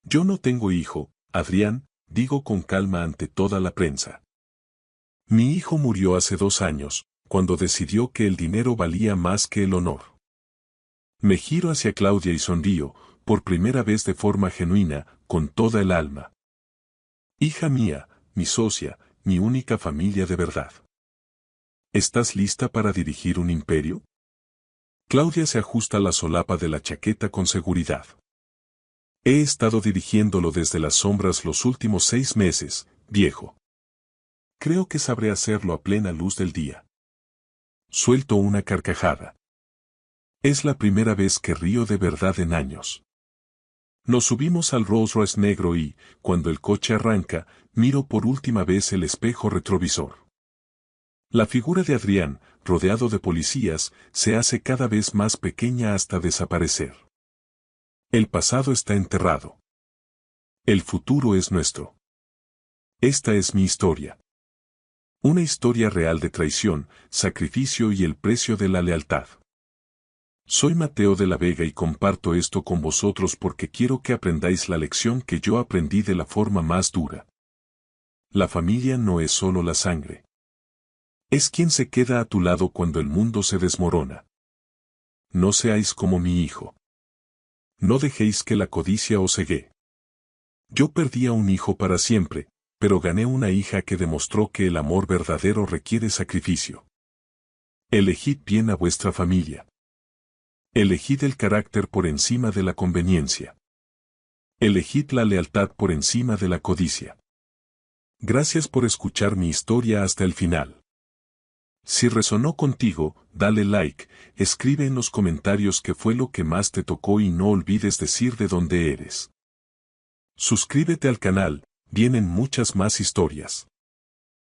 Speaker 1: Yo no tengo hijo, Adrián, digo con calma ante toda la prensa. Mi hijo murió hace 2 años, cuando decidió que el dinero valía más que el honor. Me giro hacia Claudia y sonrío, por primera vez de forma genuina, con toda el alma. Hija mía, mi socia, mi única familia de verdad. ¿Estás lista para dirigir un imperio? Claudia se ajusta la solapa de la chaqueta con seguridad. He estado dirigiéndolo desde las sombras los últimos 6 meses, viejo. Creo que sabré hacerlo a plena luz del día. Suelto una carcajada. Es la primera vez que río de verdad en años. Nos subimos al Rolls Royce negro y, cuando el coche arranca, miro por última vez el espejo retrovisor. La figura de Adrián, rodeado de policías, se hace cada vez más pequeña hasta desaparecer. El pasado está enterrado. El futuro es nuestro. Esta es mi historia. Una historia real de traición, sacrificio y el precio de la lealtad. Soy Mateo de la Vega y comparto esto con vosotros porque quiero que aprendáis la lección que yo aprendí de la forma más dura. La familia no es solo la sangre. Es quien se queda a tu lado cuando el mundo se desmorona. No seáis como mi hijo. No dejéis que la codicia os cegue. Yo perdí a un hijo para siempre, pero gané una hija que demostró que el amor verdadero requiere sacrificio. Elegid bien a vuestra familia. Elegid el carácter por encima de la conveniencia. Elegid la lealtad por encima de la codicia. Gracias por escuchar mi historia hasta el final. Si resonó contigo, dale like, escribe en los comentarios qué fue lo que más te tocó y no olvides decir de dónde eres. Suscríbete al canal, vienen muchas más historias.